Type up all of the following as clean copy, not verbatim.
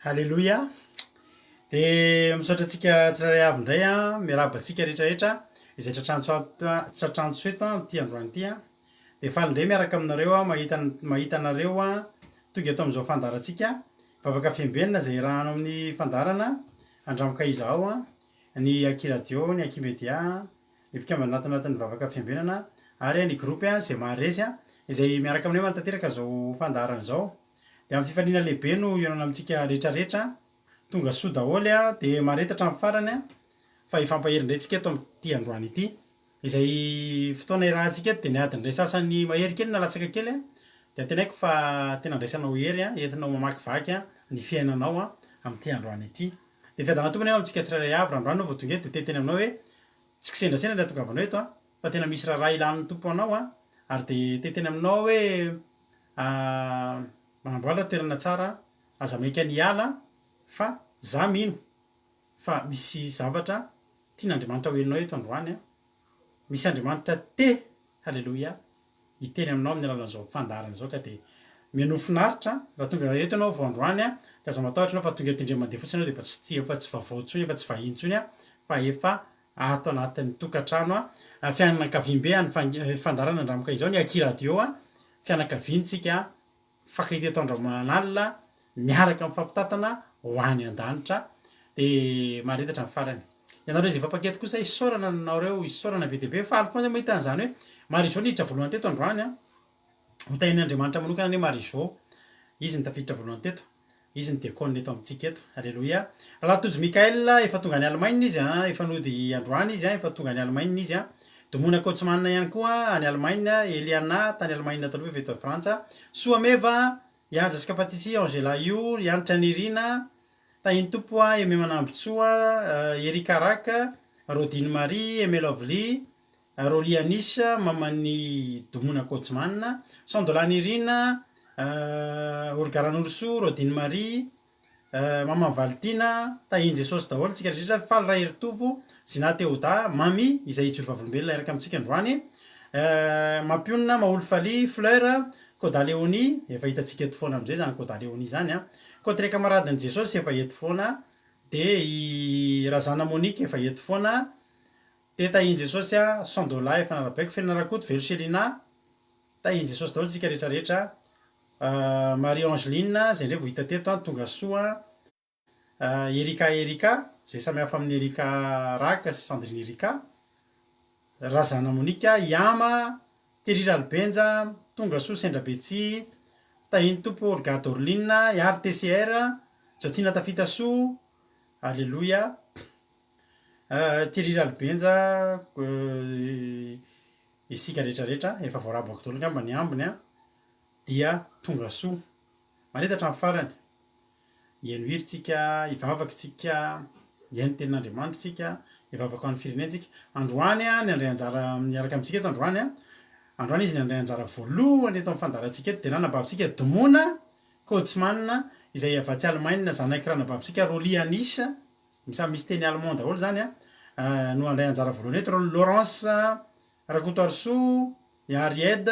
Halleloia. Dia misaotra antsika tsirairay avy indray a miaraba antsika rehetrarehetra izay tratranjo eto amin'ity androany ity a. Dia faly indray miaraka aminareo a mahita anareo a tonga eto amin'izao fandarantsika vavaka fiambenana izay rahano amin'ny fandarana andramoka izaho a ny akiradio ny akimedia ny mpikambana anatin'ny vavaka fiambenana ary ny gropy a izay maharezy a izay miaraka aminay manatanteraka izao fandarana izao. Dia amin'ny fifaliana lehibe no ionana amintsika rehetrarehetra tonga soa daholo a dia maharetatra amin'ny farany a fa hifampahery indray tsika eto amin'ity androany ity izay fotoana irahantsika eto dia niady indray sasany mahery kely nalatsaka kely a dia tenaiko fa tena andraisanao hery a entinao mamakivaky a ny fiainanao a amin'ity androany ity. Dia fiadana tompony ao amintsika tsirairay avy randroany no vao tonga eto dia teteny aminao hoe tsy kisendrasendra ilay tongavanao eto a fa tena misy raha ilan'ny tompo anao a ary dia teteny aminao hoe manamboatra toerana tsara aza maika ny ala fa za mino fa misy zavatra tian'Andriamanitra hoeninao eto androany a misy Andriamanitra te halleloia hiteny aminao amin'ny alalan'izao fandarana izao ka dia mihaino finaritra raha tonga eto ianao vao androany a dia aza matahotra ianao fa tonga eto indray mandeha fotsiny ianao dia efa tsy vaovao intsony efa tsy vahiny intsony a fa efa ato anatin'ny tokantrano a fianakaviam-be ny fandarana andramoka izao ny akiradio a fianakaviantsika fakahita eto Andriamanalina miaraka amin'ny fampitatana ho any an-danitra dia maharetatra amin'ny farany. Ianareo izay fampankety kosa isaorana nanareo isaorana be dia be faly foana mahita an'izany hoe maro izao niditra voalohany teto androany a ho tahin'Andriamanitra manokana ny maro izao izy ny tafiditra voalohany teto izy ny diakona eto amintsika eto halleloia. Latojo Mikael efa tonga any Allemagne izy a efa nody androany izy a efa tonga any Allemagne izy a Domona Kotsmanina ihany koa any Allemagne Eliana tany Allemagne taloha avy eto Frantsa Soameva Iandrasika Patitsi Angela io Ianitra Nirina tahiny tompo a Aimé Manambotsoa Erika Raka Rodine Marie Aimé Lovely Roly Anis maman'ny Domona Kotsmanina Sandola Nirina Olgaran'Orso Rodine Marie Mama Valtina tahiny Jesosy daholo tsika rehetra faly raha heritovo Zina Teoda Mami izay ijoro vavolombelona eraka amintsika androany Mampionina Maolo Faly Fleur Koda Léonie efa hitantsika eto foana amin'izay zany Koda Léonie zany a Kotre kamaradin'i Jesosy efa eto foana dia i Razana Monique efa eto foana dia tahiny Jesosy a Sandola efa narabaiko Fenarakoto Verselina tahiny Jesosy daholo tsika rehetrarehetra Marie Angeline izay indray vao hita teto a tonga soa Erika izay samy hafa amin'ny Erika Raka sy Sandrine Erika Razana Monique Yama Terira Albenja tonga soa Sendra Betsy tahiny tompo Olga Dorline Yary TCR Jotina Tafita soa alleloia Terira Albenja isika rehetrarehetra efa voarabako daholo ngamba ny ambiny a dia tonga soa maretatra amin'ny farany hihaino hiritsika hivavakytsika hihaino tenin'Andriamanitra hivavaka ho an'ny firenentsika androany a ny andray anjara miaraka amintsika eto androany a androany izy ny andray anjara voalohany eto amin'ny fandarantsika eto dia nanabavitsika Domona Kotsmanina izay avatsy Allemagne zanaky ranabavitsika Roly Anis misy teny allemand daholo zany a no andray anjara voalohany eto Laurence Rakotoarso Aried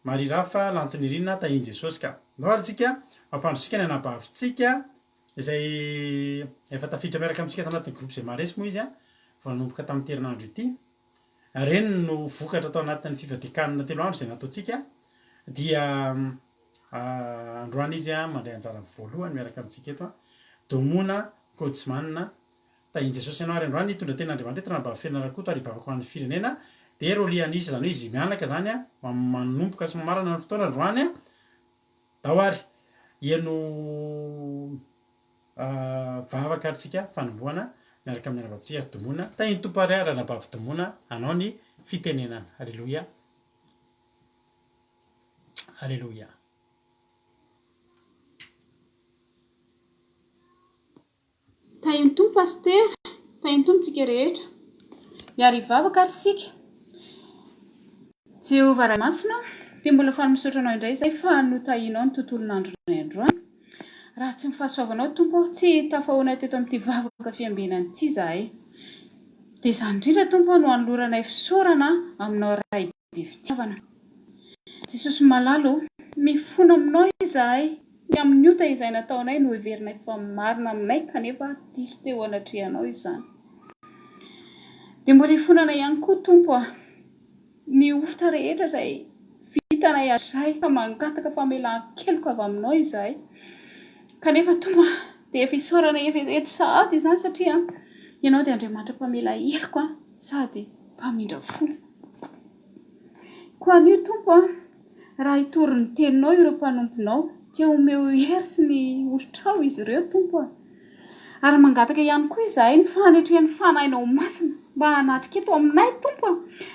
Marie Rafa Lantonirina tahiny Jesosy ka noaritsika mampandrotsika ny anabavitsika izay efa tafiditra miaraka amintsika tanatin'ny groupe izay maharesy moa izy a vao nanomboka tamin'ny herinandro ity reny no vokatra tao anatin'ny fivadikanina telo andro izay nataontsika dia androany izy a mandray anjara voalohany miaraka amintsika eto a Domona Kotsmanina tahiny Jesosy ianao ary androany hitondra ten'Andriamanitra eto ranabavy Fenarakoto ary hivavaka ho an'ny firenena dia Roly Anis zany hoe izy mianaka zany a manomboka sy mamarana ny fotoana androany a dahoary hihaino vavaka aritsika fanombohana miaraka amin'ny ranabavitsika Domona tahiny tompo ary ranabavy Domona anao ny fitenenana halleloia halleloia. Tahiny tompo paster tahiny tompo tsika rehetra hiary hivavaka ary sika Jehova ray masina dia mbola faly misaotra anao indray izay fa notahinao ny tontolon'andronay androany raha tsy mifahasoavanao tompo tsy tafahoana teto amin'ity vavaka fiambenana ity zahay dia izany indrindra tompo no anoloranay fisaorana aminao ray be fitiavana Jesosy malalo mifono aminao izahay ny amin'ny ota izay nataonay no heverinay fa marina aminay kanefa diso teo anatrehanao izany. Dia mbola hifonana ihany koa Tompo ny ota rehetra izay vitanay azay ka mangataka famelan-keloka avy aminao izahay. Kanefa Tompo dia efa isaorana efa sahady izany satria ianao dia Andriamanitra mpamela heloka sady mpamindra fo. Koa anio Tompo raha hitory ny teninao ireo mpanomponao dia omeo hery sy ny ositrao izy ireo Tompo ary mangataka ihany koa izahay ny fanetrehan'ny fanahinao masina mba hanatrika eto aminay Tompo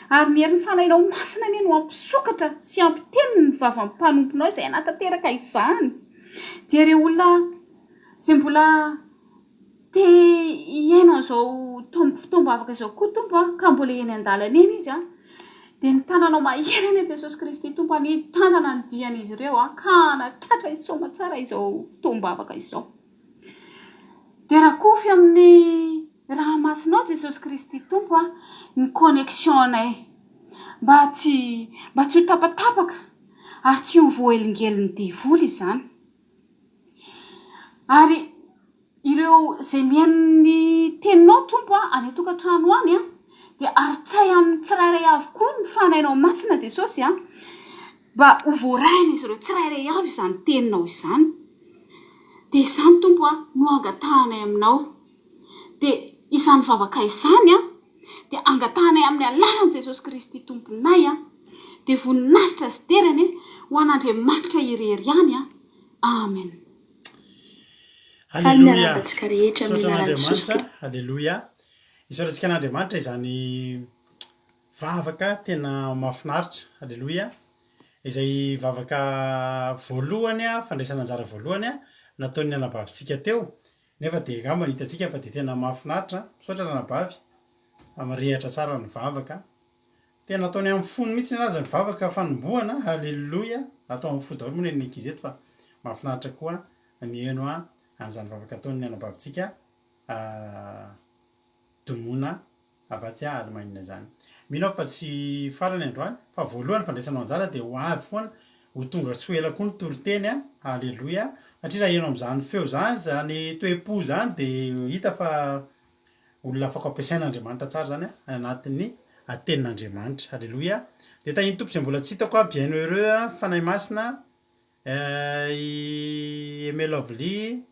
ary ny hery ny fanahinao masina anie no ampisokatra sy ampiteny ny vavan'ny mpanomponao izay hanatanteraka izany. Dia ireo olona izay mbola te hiaina an'izao fotoam-bavaka izao koa Tompo ka mbola eny an-dalana eny izy dia ny tananao mahery eny Jesosy Kristy Tompo ny tanana ny dian'izy ireo ka hanatratra isaoma tsara izao fotoam-bavaka izao. Dia raha kofy amin'ny raha masinao Jesosy Kristy Tompo ny connexionnay mba tsy ho tapatapaka ary tsy ho voaelingelin'ny devoly izany. Ary ireo izay mihaino teninao Tompo any an-tokantrano any dia aritsay amin'ny tsirairay avy koa ny fanahinao masina Jesosy mba ho voarahina izy ireo tsirairay avy izany teninao izany. Dia izany Tompo no angatahanay aminao. Dia izany vavaka izany dia angatahanay amin'ny alalan'i Jesosy Kristy Tomponay dia voninahitra sy derany ho an'Andriamanitra irery ihany. Amen. Halleluja. Halleluja. Isaorantsika an'Andriamanitra izany vavaka tena mahafinaritra. Halleluja. Izay vavaka voalohany fandraisana anjara voalohany nataon'ny anabavintsika teo nefa dia angamba hitantsika fa dia tena mahafinaritra. Misaotra anabavy amirehatra tsara ny vavaka. Tena ataony amin'ny fony mihitsy anazy ny vavaka fanombohana. Halleluja. Atao amin'ny fony daholo moa ny ankizy eto fa mahafinaritra koa mihaino an'izany vavaka ataon'ny anabavintsika domona avaty Alemaina izany. Mino fa tsy farany androany fa voalohany fandraisanao anjara dia ho avy foana ho tonga tsy ho ela koa ny toriteny. Halleluja. Satria raha ianao amin'izany feo izany izany toe-po izany dia hita fa olona afaka ampiasain'Andriamanitra tsara izany anatin'ny tenin'Andriamanitra. Halleluja. Dia tahiny Tompo izay mbola tsy hitako ampiaino ireo fanahy masina Aimé Lovely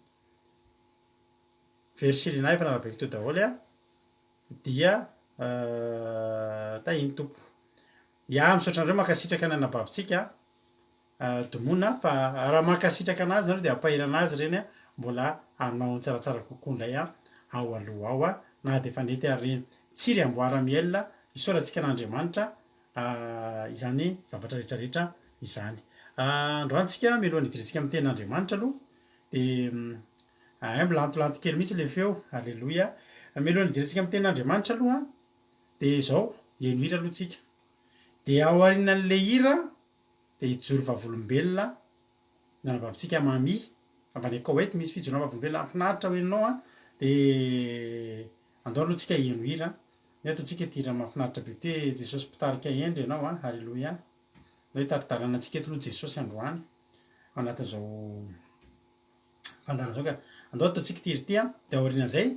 Versilina efa narabeko teo daholo dia tahiny Tompo. Misaotra anareo makasitraka ny anabavintsika domona fa raha makasitraka anazy nareo dia ampahirana azy ireny mbola hanao tsaratsara kokoa indray ao aloha ao na dia efa nety ary tsiry amboara-mielona isaorantsika an'Andriamanitra izany zavatra rehetrarehetra izany. Androantsika mialohan'ny hidirantsika amin'ny tenin'Andriamanitra aloha dia mbola antolanto kely mihitsy ilay feo. Halleluja. Mialohan'ny hidirantsika amin'ny tenin'Andriamanitra aloha dia izao hihaino hira aloha tsika dia ao aorianan'ilay hira dia hijoro vavolombelona nanabavintsika mami avany Koweït misy fijoroana vavolombelona mahafinaritra hoeninao dia andao aloha tsika hihaino hira ny ataontsika ty hira mahafinaritra be ty hoe Jesosy mpitarika endry ianao Halleluja. Hoe taritarana antsika eto aloha Jesosy androany anatin'izao fandarana izao ka andao ataontsika ty hira ty dia aorian'izay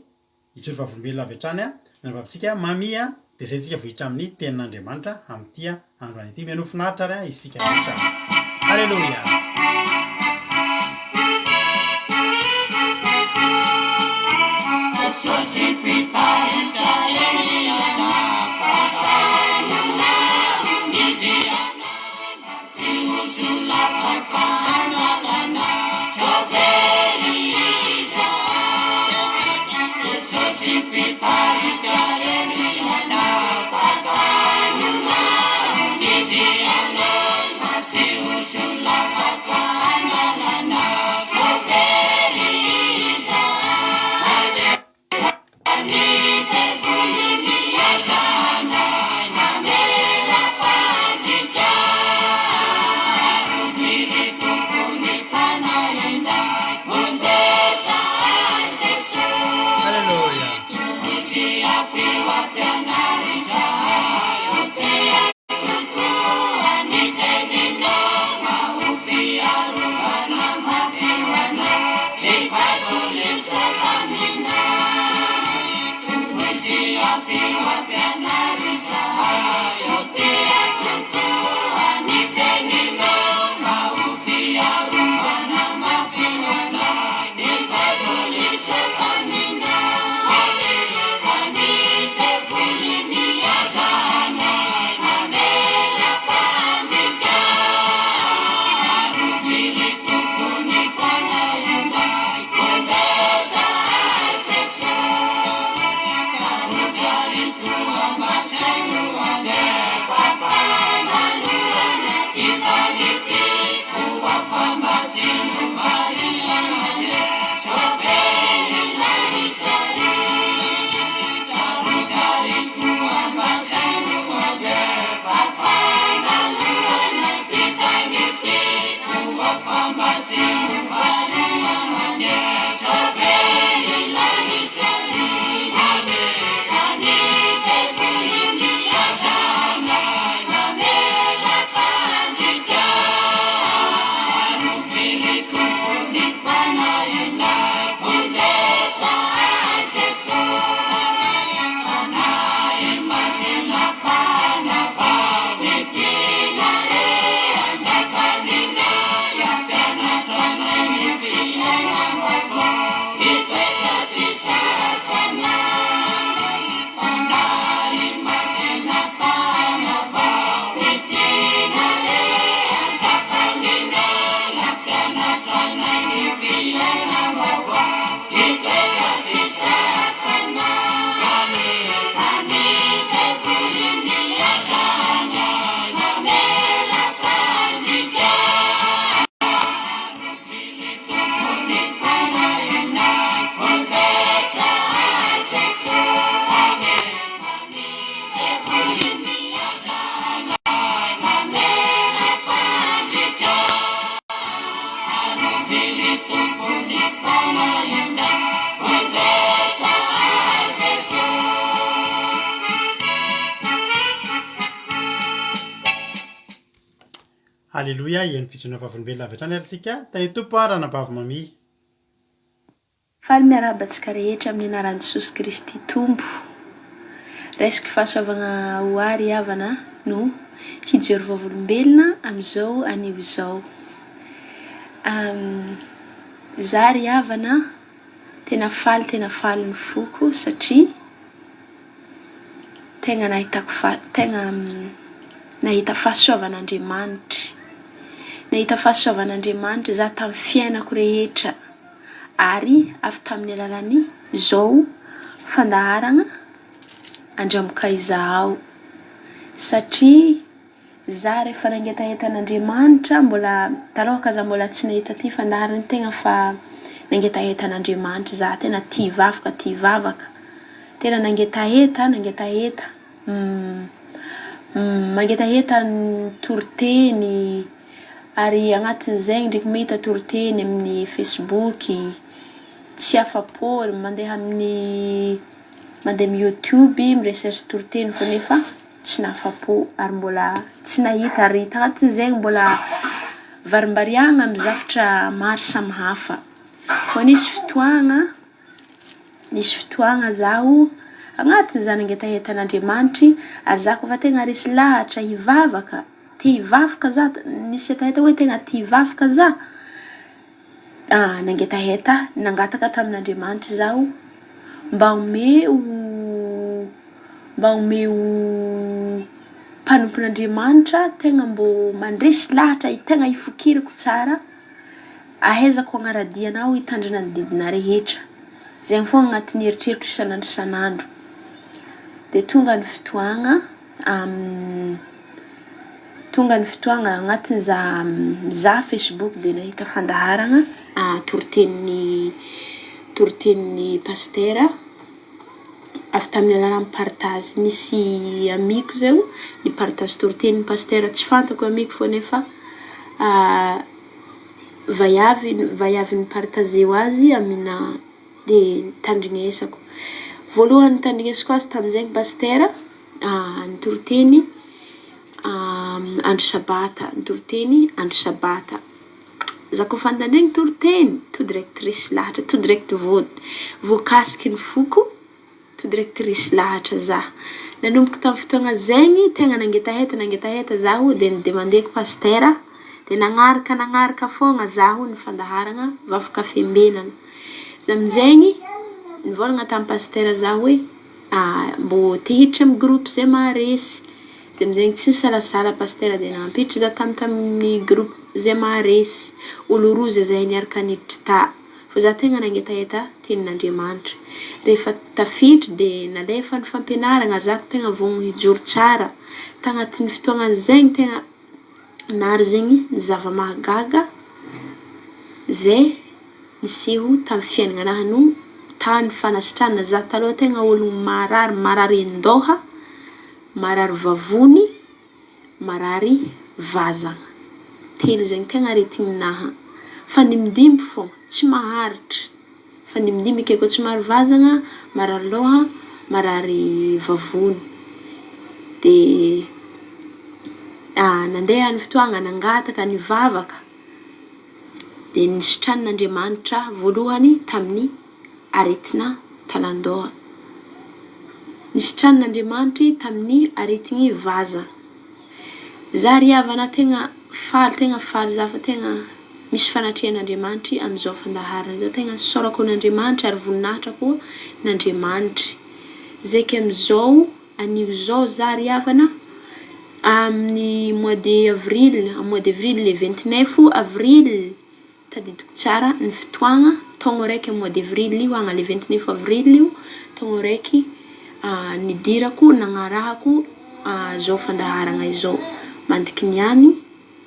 hijoro vavolombelona avy hatrany nanabavintsika mami dia izay tsika vohitra amin'ny tenin'Andriamanitra amin'ity androany ity. Mihaino finaritra ary isika rehetra. Halleluja. Lava Alléluia, iany fitsona vavolombelona avy hatrany arintsika tany tompo ranabavy mami. Faly miarabantsika rehetra amin'ny anaran'i Jesosy Kristy tompo. Resaka fahasoavana ho ary havana no hijery vavolombelona amin'izao anio izao. Zary havana tena faly ny foko satria tegna nahita fahasoavan'Andriamanitra. Nahita fahasoavan'Andriamanitra za tamin'ny fiainako rehetra ary avy tamin'ny alalan'ny zao fandaharana andramoka izaho satria za rehefa nangetahetan'Andriamanitra mbola talohaka za mbola tsy nahita ty fandaharana tegna fa nangetahetan'Andriamanitra za tena tia hivavaka tena nangetaheta mangetaheta ny toriteny ary agnatin'izay ndraiky mahita toriteny amin'ny Facebook tsy afapo mandeha amin'ny YouTube miresearch toriteny fa nefa tsy nafapo ary mbola tsy nahita ary agnatin'izay mbola varimbariagna amin'ny zavatra maro samihafa. Fa nisy fotoagna zaho agnatin'izany nangetahetan'Andriamanitra ary za koa fa tegna resy lahatra hivavaka za nisy hetaheta hoe tegna tia hivavaka za. Nangetaheta nangataka tamin'Andriamanitra zaho mba omeo mpanompon'Andriamanitra tegna mbo mandresy lahatra tegna hifokiriko tsara ahezako agnaradianao hitandrina ny didina rehetra. Zegny foana agnatin'ny eritreritro isan'andro. De tonga ny fotoagna agnatin'ny za Facebook de nahita fandaharana toritenin'ny pastera avy tamin'ny alalan'ny partage. Nisy amiko zay ny partage toritenin'ny pastera tsy fantako amiko fô nefa vaiavy ny partage azy amina de tandrinesako. Voalohany tandrinesako azy tamin'izay pastera ny toriteny andro sabata. Za koa fa nandregny toriteny to direct resy lahatra to direct voakasiky ny foko to direct resy lahatra za. Nanomboka tamin'ny fotoagna zegny tegna nangetaheta zaho de nidemandeko pastera de nagnaraka foana zaho ny fandaharana vavaka fiambenana. Za amin'izegny nivolagna tamin'ny pastera zaho hoe mbo te hiditra amin'ny groupe zay maharesy. Zay amin'izegny tsy nisalasala pastera de nampiditra za tamin'ny groupe zay maharesy. Olo roa zay niaraka niditra ta. Fa za tegna nangetaheta tenin'Andriamanitra. Rehefa tafiditra de nalefa ny fampianarana zako tegna vao hijoro tsara. Tagnatin'ny fotoagna zegny tegna nary zegny ny zava-mahagaga zay niseho tamin'ny fiainagnahy no tany fanasitrana za taloha tegna olo marary an-doha, marary vavony, marary vazana. Telo zegny tegna aretignahy. Fanimindimy fô tsy maharitra. Fanimindimy akeo koa tsy marary vazana, marary loha, marary vavony. De nandeha ny fotoagna nangataka nivavaka de nisitran'Andriamanitra voalohany tamin'ny aretina tanan-doha. Nisitran'Andriamanitra tamin'ny aretigny vaza. Za ry havana tegna faly za fa tegna misy fanatrehan'Andriamanitra amin'izao fandaharana zao. Tegna sorako n'Andriamanitra ary voninahitra koa n'Andriamanitra. Zay ke amin'izao anio zao za ry havana amin'ny mois d'avril le 29 avril tadidiko tsara ny fotoagna taogno raiky mois d'avril io agna le 29 avril io taogno raiky nidirako nagnarahako zao fandaharana izao. Mandiky niany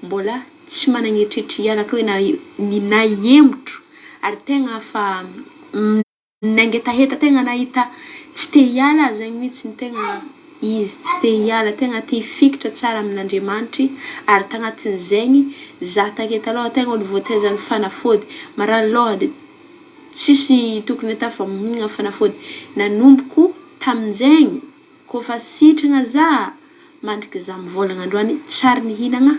mbola tsy managneritreritry hialako hoe nahembotro ary tegna fa nangetaheta tegna nahita tsy te hiala zegny mihitsy ny tegna izy tsy te hiala tegna te hifikitra tsara amin'Andriamanitra ary tagnatin'izegny za take taloha tegna olo voatezan'ny fanafody marary loha de tsisy tokony atao fa mihinagna fanafody. Nanomboko tamin'izegny koa fa sitrana za mandriky za mivolagna androany tsary nihinagna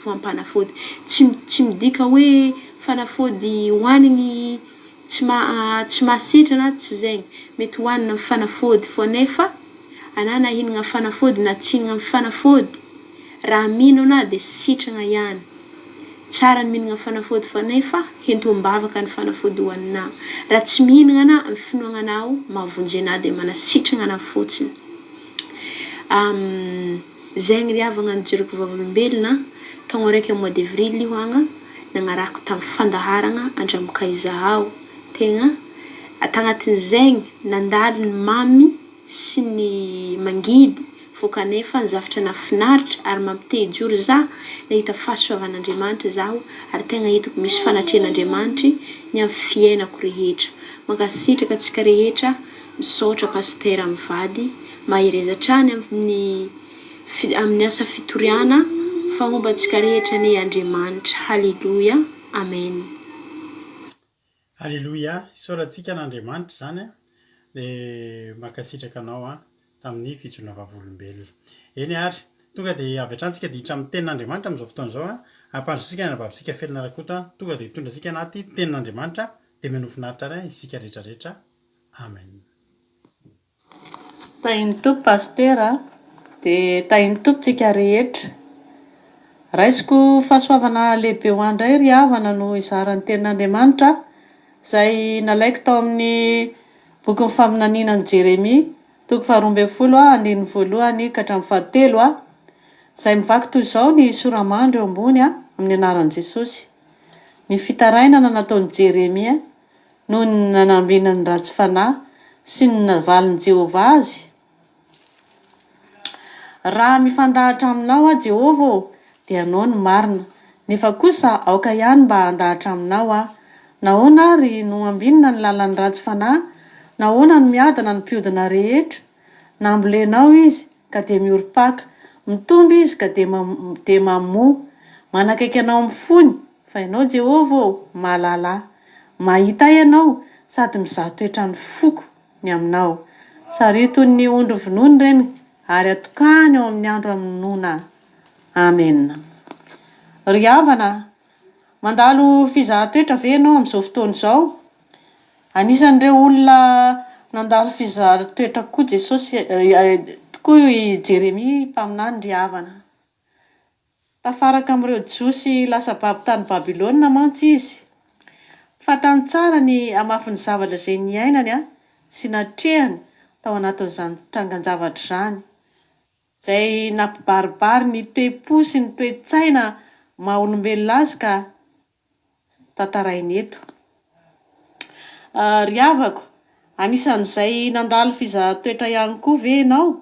vao ampanafody. Tsy midika hoe fanafody hoaniny tsy masitra na tsy zegny. Mety hoanina amin'ny fanafody fô nefa anà na hihinana fanafody na tsy hihinana fanafody, raha mino anà dia sitrana ihany. Tsara ny mihinana fanafody fa nefa hentom-bavaka ny fanafody hoaninà. Raha tsy mihinana anà amin'ny finoananao mahavonjy anà dia manasitrana anà fotsiny. Zegny ry havana nijereko vavolombelona taogno raiky amin'ny mois d'avril io agny nagnarahako tamin'ny fandaharana andramokà izaho. Tegna tagnatin'izegny nandalo ny mamy sy ny mangidy fô kanefa ny zavatra nahafinaritra ary mampite-hijory za nahita fahasoavan'Andriamanitra zaho ary tegna hitako misy fanatrehan'Andriamanitra ny amin'ny fiainako rehetra. Mankasitraka antsika rehetra misaotra pasitera mivady mahereza hatrany amin'ny asa fitoriana fagnombantsika rehetra ny Andriamanitra. Halleluja, amen. Halleluja, isaorantsika n'Andriamanitra zany dia mankasitraka anao tamin'ny fijona vavolombelona. Eny ary tonga dia avy hatrany tsika dia hiditra amin'ny tenin'Andriamanitra amin'izao fotoana izao ampandrosotsika ny anabavintsika felona rakota tonga dia hitondratsika anaty tenin'Andriamanitra dia manofinaritra ary isika rehetrarehetra. Amen. Tahin'ny tompo pastera dia tahin'ny tompo tsika rehetra. Raisiko fahasoavana lehibe ho andray ry havana no izaran'ny tenin'Andriamanitra izay nalaiko tao amin'ny boky ny faminaniana ny Jeremia toko 12:1 ka hatramin'ny 13 izay mivaky toy izao ny soramandry eo ambony amin'ny anaran'i Jesosy. Ny fitarainana nataon'i Jeremia no ny nanambina ny ratsy fanahy sy ny navalin'i Jehovah azy. Raha mifandahatra aminao Jehovah dia anao no marina, nefa kosa aoka ihany mba handahatra aminao nahoana ary no ambinina ny lalan'ny ratsy fanahy, nahoana ny miadana ny mpiodina rehetra, nambolenao izy ka dia miorom-paka, mitomby izy ka dia mamoa, manakaiky anao amin'ny fony fa ianao Jehovah mahalala, mahita ianao sady mizaha toetrany foko ny aminao. Sarito ny ondro vonoiny ireny ary atokany ao amin'ny andro hamonoana. Amen. Ry havana, mandalo fizahan-toetra ve ianao amin'izao fotoana izao? Anisan'ireo olona nandalo fizahan-toetra koa Jesosy tokoa i Jeremia mpaminany ry havana. Tafaraka amin'ireo jiosy lasa babo tany Babilôna mantsy izy. Fantany tsara ny hamafin'ny zavatra izay niainany sy natrehany tao anatin'izany trangan-javatra izany. Izay nampibaribary ny toe-po sy ny toe-tsaina maha olombelona azy ka tantarainy eto. Ry havako, anisan'izay nandalo fizahan-toetra ihany koa ve ianao?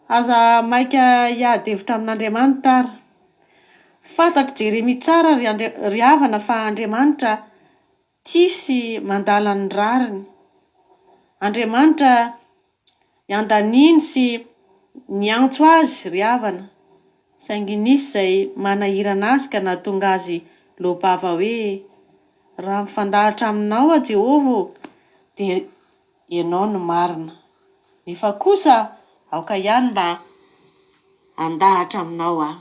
Aza maika hiady hevitra amin'Andriamanitra ary. Fantako Jeremia tsara ry havana fa Andriamanitra tsisy mandala ny rariny. Andriamanitra iandaniny sy niantso azy ry havana. Saingy nisy izay manahirana azy ka nahatonga azy lohabava hoe raha mifandahatra aminao Jehovah dia ianao no marina. Nefa kosa aoka ihany mba handahatra aminao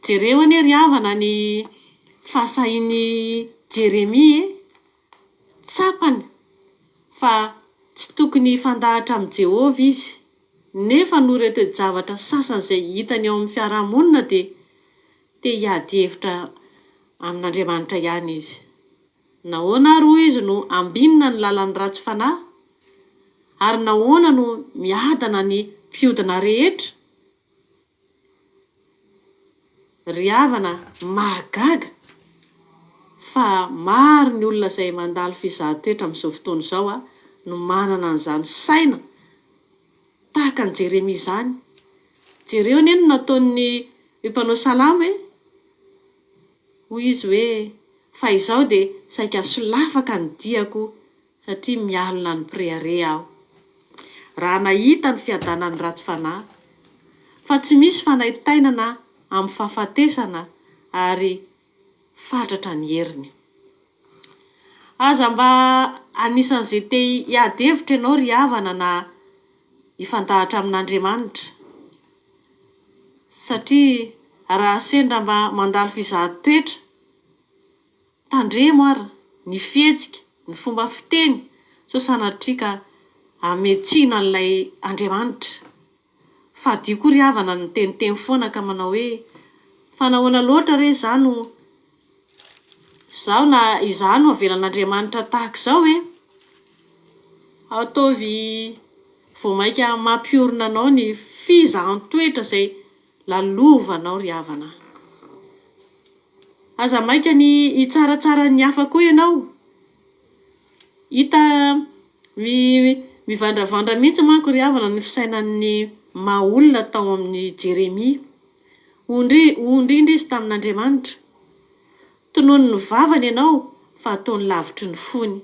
Jereo anie ry havana ny fahasahin'i Jeremia tsapany fa tsy tokony fandahatra amin'ny Jehovah izy. Nefa noreto-javatra sasany izay hitany ao amin'ny fiarahamonina dia te hiady hevitra amin'Andriamanitra ihany izy. Nahoana ary hoy izy no ambinina ny lalan'ny ratsy fanahy ary nahoana no miadana ny mpiodina rehetra. Ry havana mahagaga fa maro ny olona izay mandalo fizahan-toetra amin'izao fotoana izao no manana an'izany saina tahaka ny Jeremia izany. Jereo anie no nataon'ny mpanao salama hoy izy hoe fa izaho dia saika solafaka ny diako satria mialona ny prehare aho. Raha nahita ny fiadanan'ny ratsy fanahy fa tsy misy fanaitainana amin'ny fahafatesana ary fatratra ny heriny. Aza mba anisan'izay te hiady hevitra ianao ry havana na hifandahatra amin'Andriamanitra. satria raha sendra mba mandalo fizahatoetra tandremo ara ny fihetsika ny fomba fiteny so sanatrika ametsina n'ilay Andriamanitra fa dio koa ry havana ny teniteny foana ka manao hoe fanahoana loatra re zano zaho na izano avelan'Andriamanitra tahaka izao hoe ataovy voamaika mampiorina anao ny fizahan-toetra izay lalovanao ry havana. Aza maika ny hitsaratsara ny hafa koa ianao. Hita mivandravandra mihitsy manko ry havana ny fisainan'ny maha-olona tao amin'ny Jeremia. Ondrindra izy tamin'Andriamanitra. Tonoany ny vavany ianao fa ataony lavitry ny fony.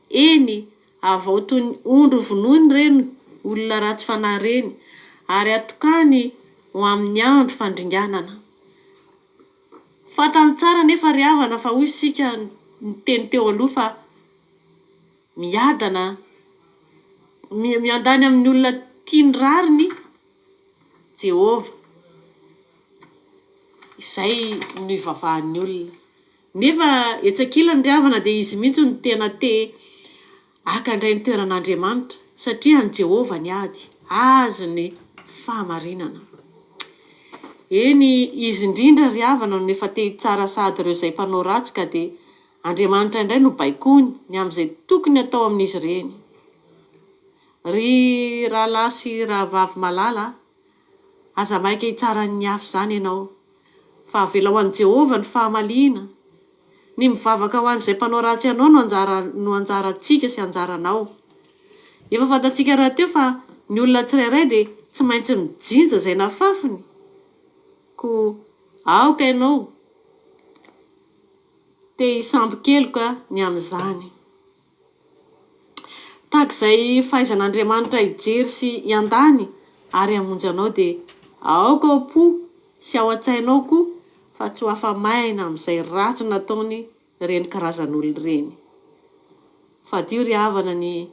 Eny avao toy ny ondro vonoiny reny olona ratsy fanahy reny ary atokany ho amin'ny andro fandringanana. Fatany tsara nefa ry havana fa hoy isika ny teny teo aloha fa miadana miandany amin'ny olona tiany rariny Jehova. Izay no ivavahan'ny olona. Nefa etsakilany ry havana dia izy mihitsy no tena akandray ny toeran'Andriamanitra satria ny Jehova ny ady azy ny fahamarinana. Eny izy indrindra ry havana no efa te hitsara sady ireo izay mpanao ratsy ka dia Andriamanitra indray no baikony ny amin'izay tokony atao amin'izy ireny. Ry rahalahy sy rahavavy malala, aza maika hitsara ny hafa izany ianao fa avela ho an'i Jehova ny fahamaliana. Ny mivavaka ho an'izay mpanao ratsy ianao no anjarantsika sy anjaranao. Efa fantatsika raha teo fa ny olona tsirairay dia tsy maintsy mijinja izay nafafiny. Ko aoka ianao te hisambo keloka ny amin'izany. Tahak'izay fahaizan'Andriamanitra hijery sy hiandany ary hamonjy anao dia aoka ao po sy ao an-tsainao koa fa tsy ho afa-maina amin'izay ratsy nataony reny karazan'olona reny. Fa dio ry havana ny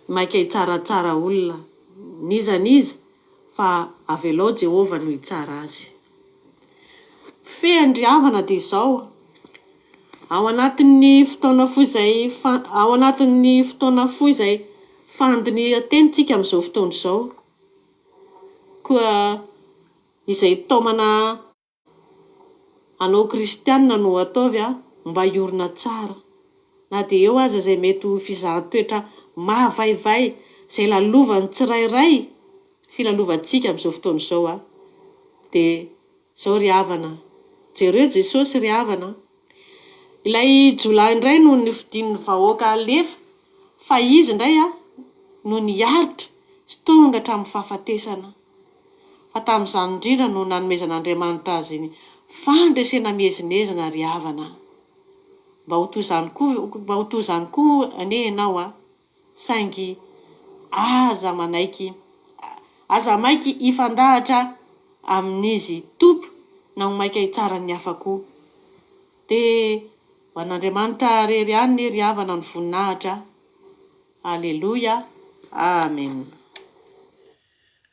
maika hitsaratsara olona niza fa avelao Jehova no hitsara azy. Fehany ry havana dia izao. Ao anatin'ny fotoana fohy izay fandiniha tentsika amin'izao fotoana izao. Koa izay taomana anao kristianina no ataovy mba hiorina tsara. Na dia eo aza izay mety ho fizahan-toetra mahavaivay izay lalovan'ny tsirairay sy lalovantsika amin'izao fotoana izao dia izao ry havana. Jereo Jesosy ry havana. Ilay jolahy indray no nifidian'ny vahoaka alefa fa izy indray no niaritra sy tonga hatramin'ny fahafatesana. Fa tamin'izany indrindra no nanomezan'Andriamanitra azy fandresena mihezinezina ry havana. Mba ho toy izany koa anie ianao saingy aza maiky hifandahatra amin'izy tompo na ho maika hitsara ny hafa koa. Dia ho an'Andriamanitra rery ihany ry havana ny voninahitra. Alleluia. Amen.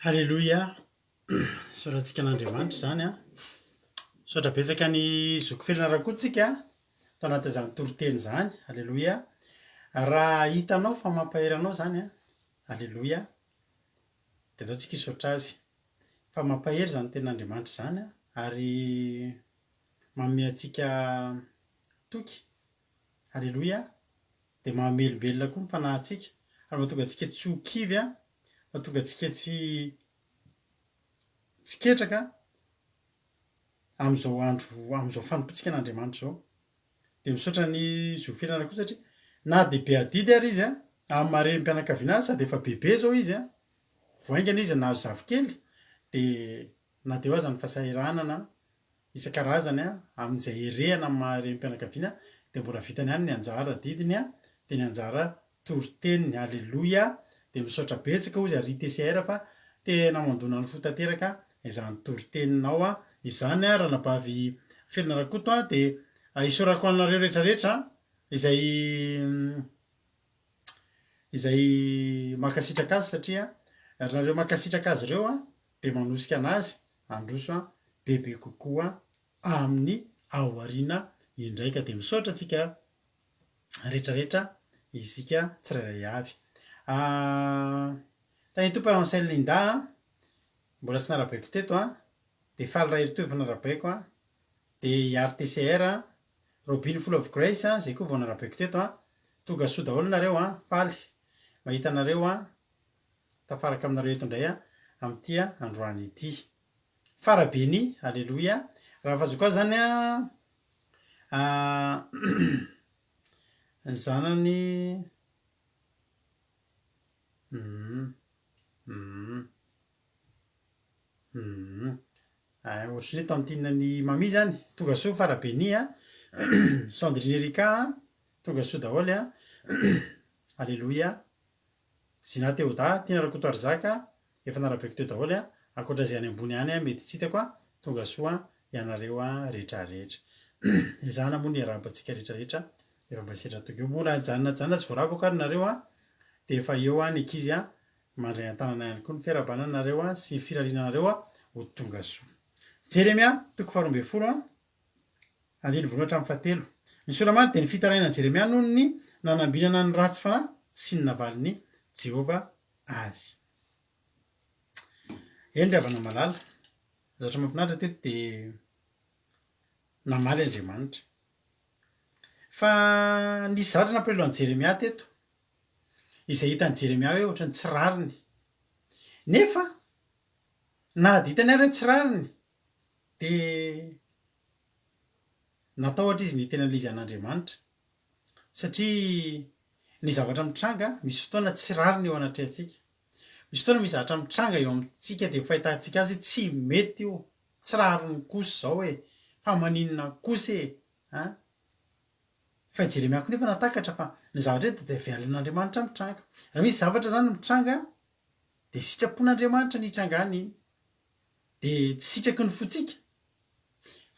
Alleluia. Soratsika an'Andriamanitra izany Sotra betsaka ny zoko fianarakotsika tao anatin'izany toriteny izany. Alleluia. Raha hitanao fa mampahery anao izany alleluia, dia ataontsika hisaotra azy fa mampahery izany tenin'Andriamanitra izany ary manome antsika toky. Alleluia. Dia mahamelombelona koa ny fanahintsika ary mahatonga antsika tsy ho kivy mahatonga antsika tsy ketraka amin'izao andro amin'izao fanompotsika n'Andriamanitra izao. Dia misaotra ny zoko fiainana koa satria na dia be adidy ary izy amin'ny marem-pianakaviana sady efa bebe izao izy voaingana izy nahazo zafikely dia na dia eo aza ny fahasahiranana isan-karazany amin'izay herehana amin'ny marem-pianakaviana dia mbola vitany ihany ny anjara didiny dia ny anjara toriteniny. Alleluia. Dia misaotra betsaka hozy ary TCR fa tena mandona ny fotanteraka izany toriteninao izany ranabavy fianarakoto dia isorako anareo rehetrarehetra izay makasitraka azy satria ary nareo makasitraka azy ireo dia manosika anazy androso a bebe kokoa amin'ny aoriana indraika de misaotra atsika rehetrarehetra isika tsirairay avy tany tompo ansainy Linda mbola tsy narabaiko teto de faly ray eto efa narabaiko de RTCR Robin Full of Grace zay koa vao narabaiko teto tonga soa daholo nareo faly mahita anareo tafaraka aminareo eto indray am'ty androany ity farabeny alleloia raha fahazo koa zany ny zanany ohatrany hoe tantinany mami zany tonga soa farabeny Sandrine Erika tonga soa daholo alleloia Zina Teoda Tina Rakotoary Zaka efa narabaiko teo daholo ankoatra zay any ambony any mety tsy hitako tonga soa ianareo rehetrarehetra izana moa ny arabantsika rehetrarehetra efa mba sedra tonga eo mbola janona tsy voarabako ary nareo de efa eo ny ankizy mandray an-tanana ihany koa ny fiarabanana nareo sy ny firarianareo ho tonga soa Jeremia 2:12 andiny voaloatra amin'ny fahatelo ny soramany de ny fitarainana Jeremia noho ny nanambinana ny ratsy fanahy sy ny navalin'ny Jehova azy endravana malala zatra mampinaritra teto de namaly Andriamanitra fa nisy zavatra nampireloan'i Jeremia teto izay hitan'ny Jeremia hoe ohatrany tsy rariny nefa na de hitany ary hoe tsy rariny de natahotra izy ny tena lizy an'Andriamanitra satria ny zavatra mitranga misy fotoana tsy rariny eo anatrehantsika misy fotoana misy zavatra mitranga eo amintsika de fahitantsika azy tsy mety io tsy rariny kosa zao hoe fa maninona kosa fa Jeremia koa nefa natakatra fa ny zavatra de avy alin'Andriamanitra mitranga raha misy zavatra zany mitranga de sitrapon'Andriamanitra ny trangana iny de tsy sitraky ny fotsika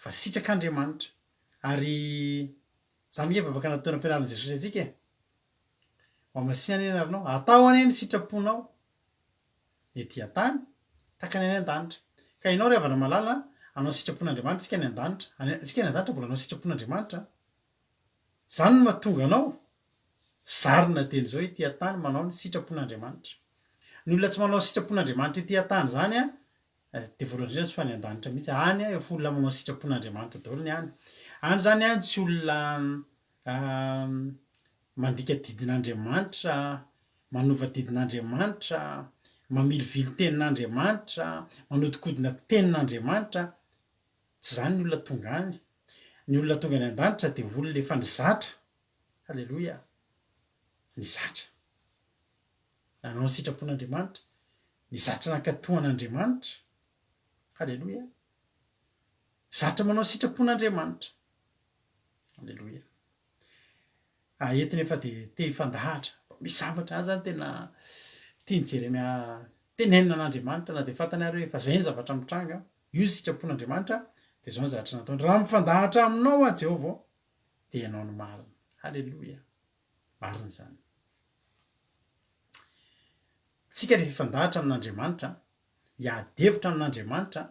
fa sitrak'Andriamanitra ary zany nge babaka nataona ampianaran'i Jesosy atsika ho amasinany ianaranao atao anie ny sitraponao ety an-tany takany any an-danitra ka ianao ry havana malala anao sitrapon'Andriamanitra tsika ny an-danitra tsika ny an-danitra mbola anao sitrapon'Andriamanitra zany no mahatonga anao zarina teny zao ety an-tany manao ny sitrapon'Andriamanitra ny olona tsy manao sitrapon'Andriamanitra ety an-tany zany de voalohany indrindra tsy ho any an-danitra mihitsy any efa olona manao sitrapon'Andriamanitra daholo ny any zany tsy olona mandika didin'Andriamanitra manova didin'Andriamanitra mamilivily tenin'Andriamanitra manodikodina tenin'Andriamanitra tsy zany ny olona tonga any ny olona tonga any an-danitra de olona efa nizatra alleloia nizatra nanao ny sitrapon'Andriamanitra nizatra nankatohan'Andriamanitra alleloia zatra manao sitrapon'Andriamanitra alleloia entiny efa de te hifandahatra misy zavatra zany tena tiany Jeremia tenenina an'Andriamanitra na de fantany ary hoe efa zay ny zavatra mitranga io sitrapon'Andriamanitra de zao ny zavatra nataony raha mifandahatra aminao Jehova de ianao ny marina alleloia marina zany tsika rehefa hifandahatra amin'Andriamanitra hiadevitra amin'Andriamanitra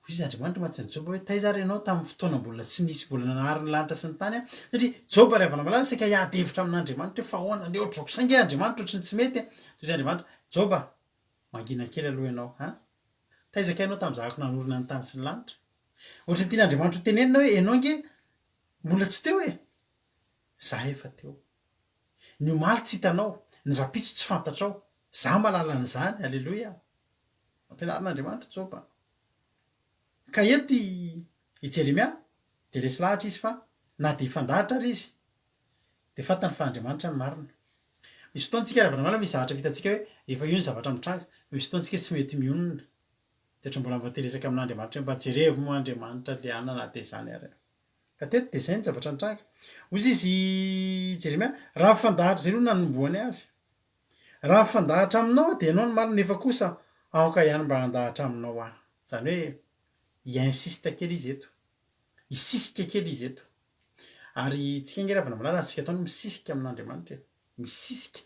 hoy izy Andriamanitra mahatsy ny Joba hoe taiza ary ianao tamin'ny fotoana mbola tsy nisy mbola nanahary ny lanitra sy ny tany satria Joba ry havana malala sika hiadevitra amin'Andriamanitra hoe fa ahoana ny ohatrako saingy Andriamanitra ohatrany tsy mety toy izay Andriamanitra Joba mangina kely aloha ianao taizaka ianao tamin'ny zahako nanorina ny tany sy ny lanitra ohatrany tian'Andriamanitra ho tenenina hoe ianao nge mbola tsy teo za efa teo ny omaly tsy hitanao ny rapitso tsy fantatrao za malala an'izany alleloia ampianarin'Andriamanitra Joba ka eto i Jeremia de resy lahatra izy fa na de hifandahatra ary izy de fantany fa Andriamanitra ny marina misy fotoantsika ry havana malala misy zavatra vitantsika hoe efa io ny zavatra mitranga misy fotoantsika tsy mety mionona de ohatra mbola mivatelesaka amin'Andriamanitra mba jerevo moa Andriamanitra liana na de zany ary ka teto de zay ny zavatra mitranga ozy izy Jeremia raha mifandahatra zay aloha nanomboany azy raha mifandahatra aminao de ianao ny marina nefa kosa aoka ihany mba handahatra aminao zany hoe insiste kely izy eto hisisika kely izy eto ary tsika nge ravana malala azotsika ataony misisika amin'Andriamanitra misisika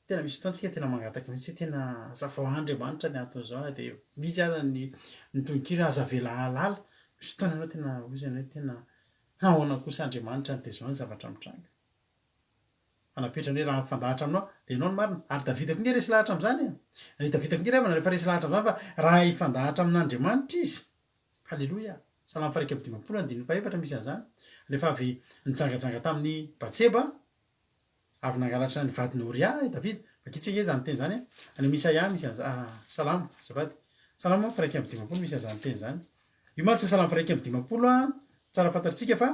tena misy fotoantsika tena mangataka mihitsy tena zavahoandriamanitra ny antony zao de misy aza ny tonkiry aza vela alala misy fotoana anao tena ozany hoe tena ahoana kosa andriamanitra ny tezao ny zavatra mitranga anapetrany hoe raha mifandahatra aminao de ianao ny marina ary davida ko nge resy lahatra am'zany ny davida ko nge revana rehefa resy lahatra am'zany fa raha ifandahatra amin'andriamanitra izy halleloia salamy faraika amby dimapolo andiny faefatra misy an'zany rehefa avy nijangajanga tamin'ny batseba avy nangalatra ny vadiny oria davida fakitsika zany teny zany any misaia misy salamo zabady salamo faraika amby dimapolo misy an'zany teny zany io matsy salamo faraika amby dimapolo tsara fantatritsika fa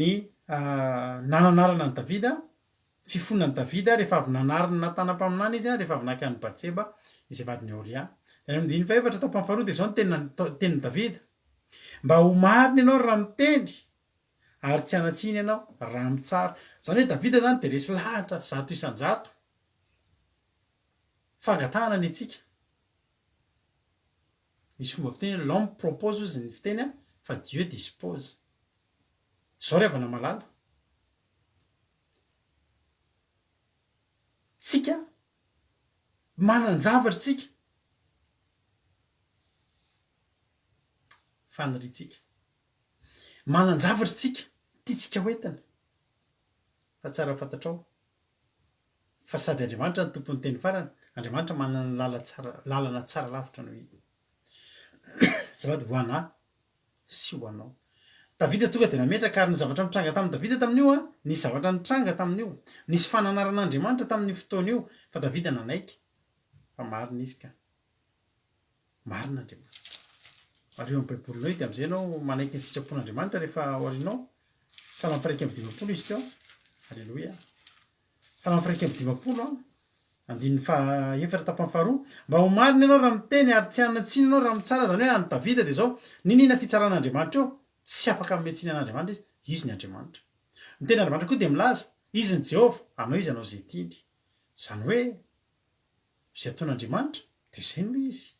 ny nananarana ny davida fifonina ny davida rehefa avy nanariny natana-paminany izy rehefa avy naka ny batseba izay vadiny oria any amdiny faefatra tapany faharoa de zao nyteniny davida mba ho mariny ianao raha mitendry ary tsy anatsiny ianao raha mitsara zany hoe davida zany de resy lahatra 100 fangatahana ny atsika misy fomba fiteny l'homme propose ozy ny fiteny fa Dieu dispose zao revana malala tsika manan-javatra tsika faniritsika manan-javatra tsika tiatsika hoentina fa tsara fantatrao fa sady andriamanitra ny tompony teny farany andriamanitra manana lalana tsara lavitra no i zavady voana sy hoanao davida tonga de nametraka ary ny zavatra mitranga tamin'ny davida tamin'io nisy zavatra nitranga tamin'io nisy fananaran'andriamanitra tamin'io fotoana io fa davida nanaiky fa marina izy ka marina andriamanitra ary eo amin'ny baibolinao ity am'izay anao manaiky ny sitrapon'andriamanitra rehefa orinao salamy faraika amby dimapolo izy teo halleloia salamy faraika amby dimapolo andiny efatra tapany faharoa mba ho marina ianao raha miteny ary tsy anatsiny anao raha mitsara zany hoe any davida de zao ninina fitsaran'andriamanitra eo tsy afaka metsiny an'andriamanitra izy ny andriamanitra ny teny andriamanitra koa de milaza izy ny jehova anao izy anao zay tiany zany hoe zay ataon'andriamanitra de zay no izy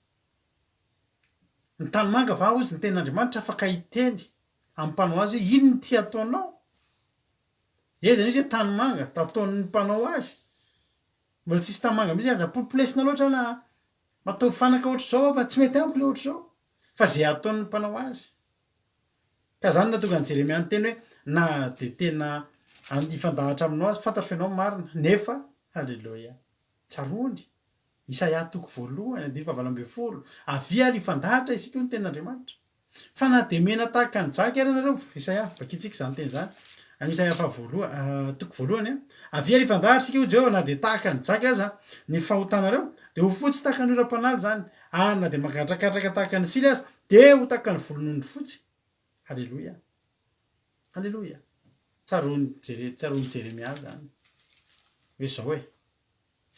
ny tany manga va ozy ny ten'andriamanitra afaka hiteny amin'ny mpanao azy hoe ino ny tia ataonao ezany izy hoe tany manga tataon'ny mpanao azy mbola tsisy tany manga mihitsy aza polopolesina loatra na matao fanaka ohatr' zao fa tsy mety amiko le ohatr' zao fa zay ataon'ny mpanao azy ka zany na tonga ny jeremia ny teny hoe na de tena ifandahatra aminao azy fantatro fenao marina nefa halleloia tsarony Isaia toko voalohany andiny fahavalo ambin'ny folo avia ary ifandahatra isika io ny tenin'andriamanitra fa na de mena tahaka ny jaka ary anareo Isaia bakitsika zany teny zany any Isaia toko voalohany avia ary ifandahatra isika io Jehova na de tahaka ny jaka aza ny fahotanareo de ho fotsy tahaka ny oram-panaly zany na de mangakatrakatraka tahaka ny sily aza de ho tahaka ny volon'ondry fotsy halleloia halleloia tsarony jeremia zany hoe zao hoe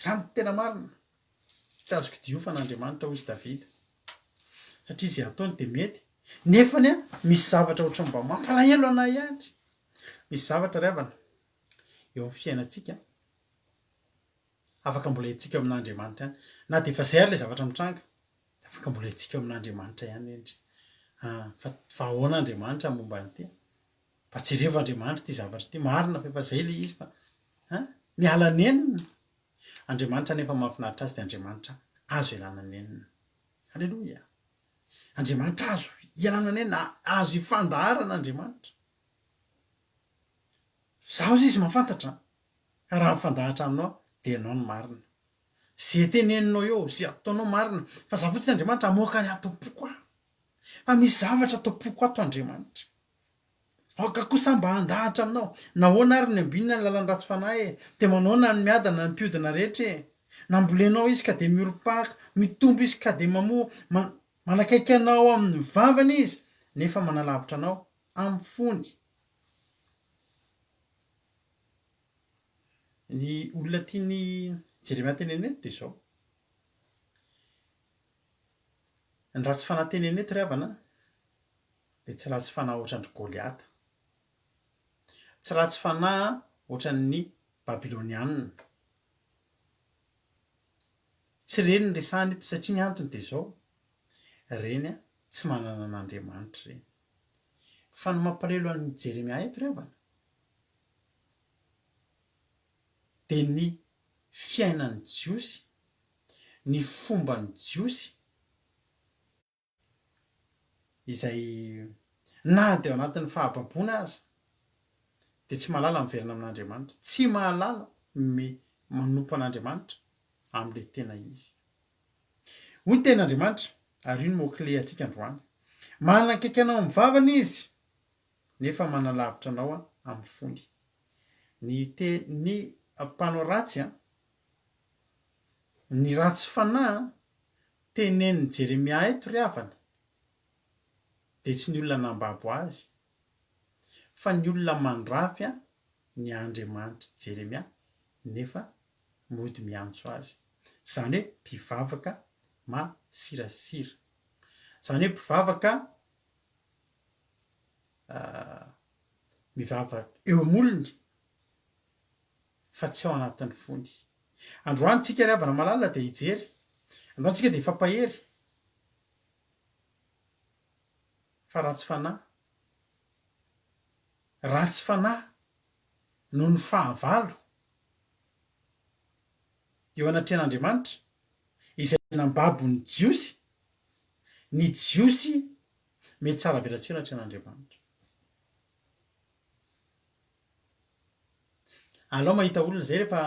zany tena marina tsy azoko diofan'andriamanitra hozy davida satria zay ataony de mety nefany misy zavatra ohatry mba mampalahelo anay ihany misy zavatra revana eo amin'ny fiainatsika afaka mbola hetsika amin'andriamanitra ihany na de efa zay ary le zavatra mitranga afaka mbola hetsika amin'andriamanitra ihany endry fa ahoan'andriamanitra momba an'ity fa tsy revoandriamanitra ty zavatra ty marina fa efa zay le izy fa miala nenina andriamanitra nefa mahafinaritra azy de andriamanitra azo ialana nenina halleloia andriamanitra azo ialana nenina azo ifandaharan'andriamanitra zaho zy izy mahafantatra raha mifandahatra aminao de ianao ny marina zay teneninao eo zay ataonao marina fa za fotsiny andriamanitra amoaka ny atao-poko fa misy zavatra atao-poko ato andriamanitra aoka kosa mba handahatra aminao nahoana ary ny ambinina ny lalany ratsy fanahy de manaona ny miadana ny mpiodina rehetra nambolenao izy ka de miorom-paka mitombo izy ka de manakaiky anao amin'ny vavany izy nefa manalavitra anao amin'ny fony ny olona tiany jeremia teneneto de zao ny ratsy fanahy teneneto revana de tsy ratsy fanahy ohatrandry goliata tsy ratsy fanahy ohatran'ny babilonianina tsy reny ny resahany eto satria ny antony de zao reny tsy manana an'andriamanitra reny fa ny mampalelo an'ny jeremia eto revana de ny fiainan'ny jiosy, ny fombany jiosy izay na de ao anatin'ny fahababona aza de tsy mahalala miverina amin'Andriamanitra, tsy mahalala manompo an'Andriamanitra am'le tena izy. Hoy ny ten'Andriamanitra ary io no mot-clé antsika androany. Manakaiky anao mivavana izy nefa manalavitra anao amin'ny fony. Ny mpanao ratsy ny ratsy fanahy tenenin'i Jeremia eto ry havana de tsy ny olona nambabo azy fa ny olona mandrafy ny Andriamanitra Jeremia nefa mody miantso azy. Zany hoe mpivavaka masirasira, zany hoe mpivavaka mivavaka eo amolony fa tsy ao anatin'ny fony. Androany tsika ry havana malala de hijery, androany tsika de hifampahery fa ratsy fanahy noho ny fahavalo eo anatrehan'Andriamanitra izay nambabo ny jiosy, ny jiosy mety tsara velatsy eo anatrehan'Andriamanitra. Alao mahita olona zay rehefa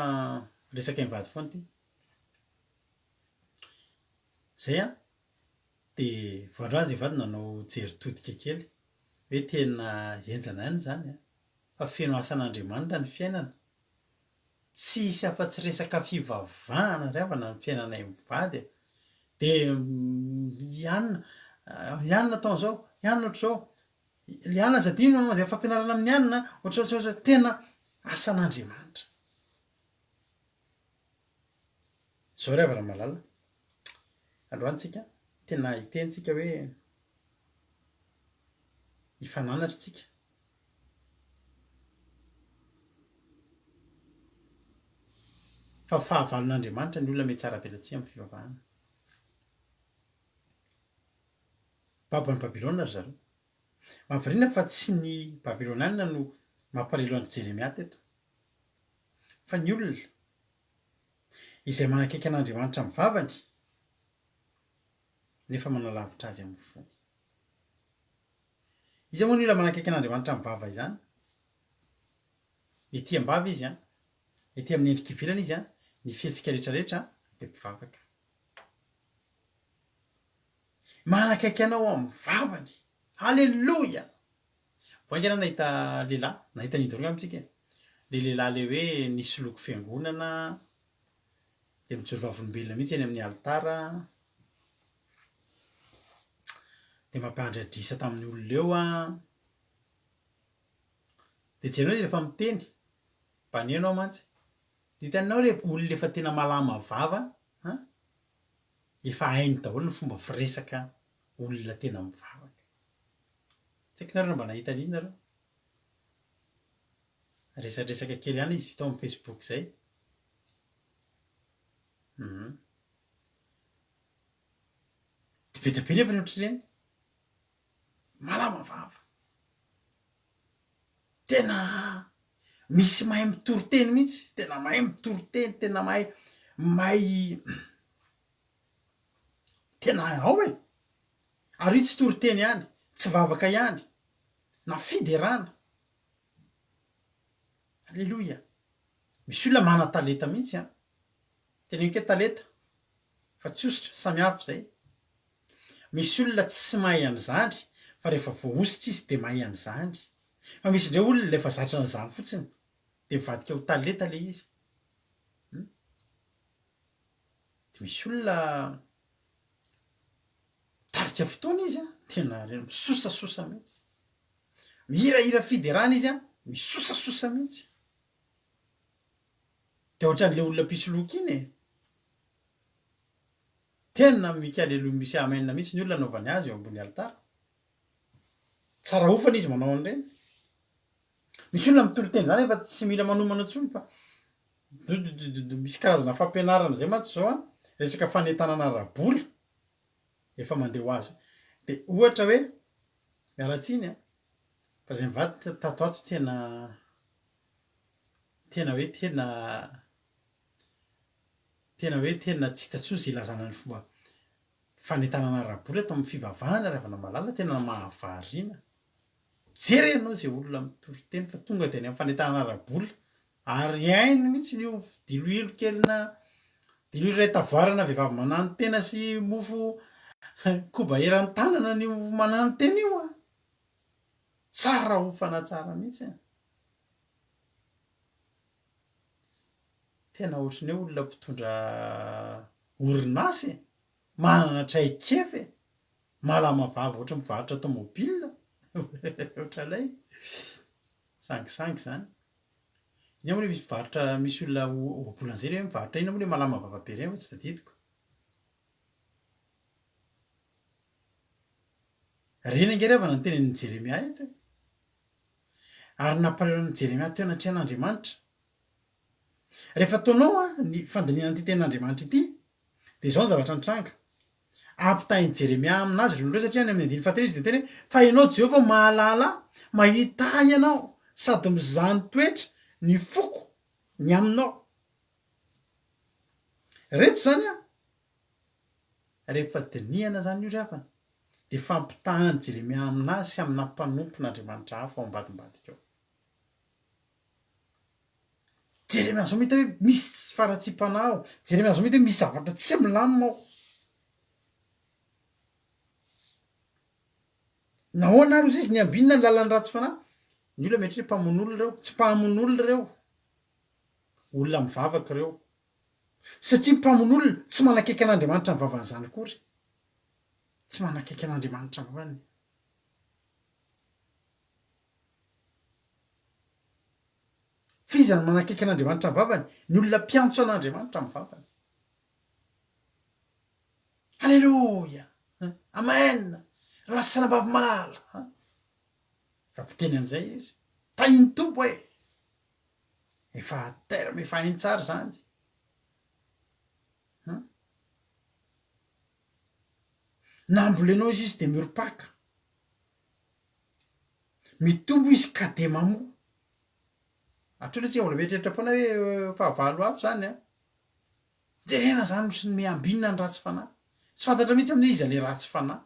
resaka mivady foana ty zay de voandroany zay vady nanao jery todika kely hoe tena enjana ihany zany fa feno asan'Andriamanitra ny fiainana, tsy hisy afa-tsy resaka fivavahana ry havana ny fiainanay mivady de ianona taon'izao, ianona ohatr'izao, ianona zadino de fampianarana amin'ny ianona ohatrohatrohatra, tena asan'Andriamanitra. Zao ry havana malala, androany tsika tena hitentsika hoe hifananatra tsika fa fahavalon'Andriamanitra ny olona mety tsara velatsy amin'ny fivavahana. Baban'ny Babilôna ry zareo, mahavariana fa tsy ny Babilôniana no mampalahelo an'i Jeremia teto fa ny olona izay manakaiky an'Andriamanitra mivavany nefa manalavitra azy amin'ny fony. Iza moa ny olona manakaiky an'Andriamanitra mivava izany? Ety ambava izy ety amin'ny endrika ivelana izy ny fihetsika rehetrarehetra de mpivavaka. Manakaiky anao amin'ny vavany, halleloia. Voaingana nahita lehilahy, nahita nidorona amintsika le lehilahy le hoe nisy loko fiangonana de mijoro vavolombelona mihitsy eny amin'ny alitara de mampiandry adrisa tamin'ny olona eo de jerenao izy rehefa miteny mpanenao mantsy de hitanao le olona efa tena malama vava efa hainy daholo ny fomba firesaka olona tena mivavaka. Tsy haiko nareo mba nahita an'iny nareo, resadresaka kely ihany izy tao amin'ny Facebook zay. Be dia be nefa ny ohatr'ireny malama vava, tena misy mahay mitory-teny mihitsy, tena mahay mitory-teny, tena mahay tena ao ary io tsy tory-teny ihany, tsy vavaka ihany na fiderana. Halleloia. Misy olona mana-talenta mihitsy teneniko hoe talenta fa tsy ositra, samihafa zay. Misy olona tsy mahay an'izany fa rehefa voaositra izy de mahay an'izany, fa misy ndray olona le efa zatra an'izany fotsiny de mivadika ho talenta le izy. De misy olona tarika fotoana izy tena misosasosa mihitsy, mihirahira fiderana izy misosasosa mihitsy de ohatran'le olona mpisoloky iny tena mikahalelo misy amenina mihitsy ny olona anaovany azy eo ambony alitara. Tsara ofana izy manao an'ireny. Misy olona mitory-teny zany efa tsy mila manomana intsony fa misy karazana fampianarana zay mantsy zao resaka fanentanana rabola efa mandeha ho azy. De ohatra hoe mialatsiny fa zay mivady tato ato tena hoe tena tena hoe tena tsy hitatsoa zay ilazana ny fomba fanentanana raboly atao amin'ny fivavahana ravana malala tena mahavariana jery ianao zay olona mitory teny fa tonga de any amin'ny fanentanana raboly ary ainy mihitsy nio diloilo kelina diloilo ray tavoarana vehivavy manano tena sy mofo koba eran'ny tanana nio manano tena io a tsara ofana tsara mihitsy tena ohatrany hoe olona mpitondra orinasy manana traikefy malama vava ohatra mivarotra automobile ohatra lay sangisangy zany ina moa le misy mivarotra misy olona obolan'izay hoe mivarotra ina moa le malama vava be reny fa tsy tadidiko reny angerevana ny tenen'ny Jeremia eto ary nampalelon'ny Jeremia teo anatrehan'Andriamanitra rehefa ataonao a ny fandiniana ty ten'Andriamanitra ity de zao ny zavatra nitranga ampitahin'ny Jeremia aminazy ry olondreo satria ny amin'ny andiny fahatelo izy de teny hoe fa ianao Jehovah mahalala mahita ianao sady mizany toetra ny foko ny aminao reto zany a rehefa dinihana zany io ry havana de fampitahan'ny Jeremia aminazy sy amina mpanompon'Andriamanitra hafa ao ambadimbadika ao Jeremia zao mihita hoe misy faratsipanao Jeremia zao mihita hoe misy zavatra tsy milaminao nahoana ary izy ny ambinina ny lalany ratsy fanahy ny olona mety hoe mpamono olona reo tsy mpamono olona reo olona mivavaka reo satria mpamono olona tsy manakaiky an'Andriamanitra mivavany kory tsy manakaiky an'Andriamanitra mivavany fizany manakaiky an'Andriamanitra mivavany ny olona mpiantso an'Andriamanitra mivavany halleloia amen lasana bavy malala fampiteny an'izay izy tainy tompo e efa terme efa hainy tsara zany nambolenao izy de miropaka mitombo izy ka de mamoa atreo tsy mbola mietreritra foana hoe fahavalo avy zany a jerena zany misy ny meambinina ny ratsy fanahy tsy fantatra mihitsy amin'io izy ale ratsy fanahy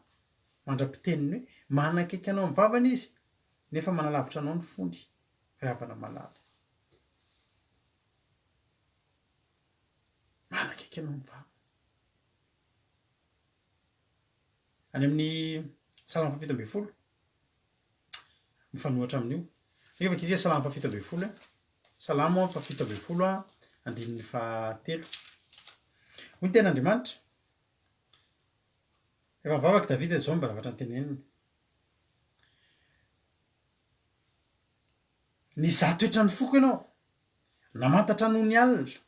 mandra-piteniny hoe manakaiky anao mivavana izy nefa manalavitra anao ny fondy ravana malala manakaiky anao mivavana any amin'ny salama fafito amby folo mifanohatra amin'io rehefa kizy salama fafito amby folo salama fafito amby folo andininy fahatelo hoy ny ten'Andriamanitra rehefa mivavaka Davida zao mba zavatra ny teneniny nizaha toetra ny foko ianao namantatra noho ny alina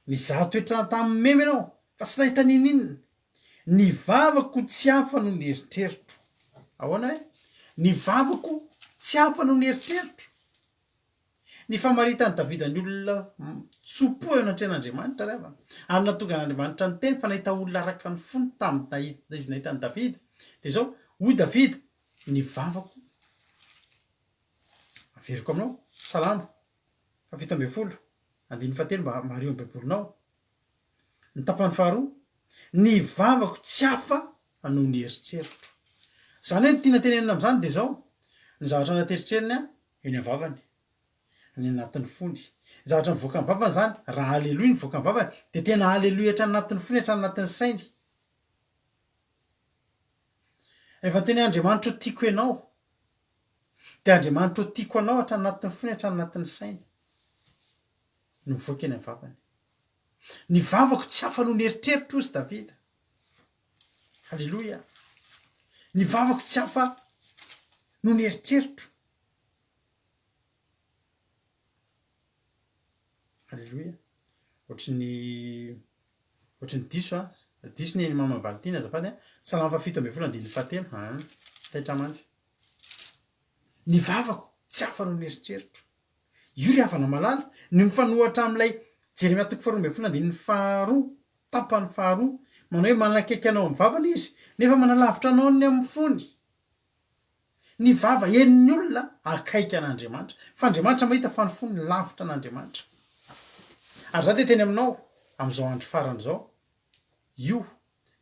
nizaha toetra tamin'ny mema ianao fa tsy nahita ninina ny vavako tsy hafa no ny eritreritro ahoana hoe ny vavako tsy hafa no ny eritreritro ny famaritany Davida ny olona tsopo eo anatrehan'Andriamanitra rehava ary natonga an'Andriamanitra ny teny fa nahita olona araka ny fony tamin'ny izy nahitany Davida de zao hoy Davida ny vavako averiko aminao salama fafito amby folo andiny fahatelo mba mahario amby bolonao ny tapany faharoa ny vavako tsy hafa noho ny eritreritro zany hoe tiana tenenina am'izany de zao ny zavatra anateritreriny eny am-vavany ny anatin'ny fondy zavatra mivoaka ny vavany zany raha aleloa ny voaka ny vavany de tena aleloa hatra anatin'ny fony hatra anatin'ny sainy rehefa teny Andriamanitra tiako ianao de Andriamanitra tiako anao hatra anatin'ny fony hatra anatin'ny sainy no mivoaka eny amin'ny vavany ny vavako tsy hafa noho ny eritreritro izy Davida halleloia ny vavako tsy hafa noho ny eritreritro halleloia ohatry ny diso diso ny mama Valentine azafady salama fafito amby folo andiny fahatelo taitra mantsy ny vavako tsy hafa noho ny eritreritro io ry havana malala ny mifanohatra amin'ilay Jeremia toko faharoa amby folo andininy faharoa tapany faharoa manao hoe manakaiky anao amin'ny vavana izy nefa manalavitra anao ny amin'ny fony ny vava enin'ny olona akaiky an'Andriamanitra fa Andriamanitra mahita fa ny fony lavitra an'Andriamanitra ary za de teny aminao am'izao andro farany zao io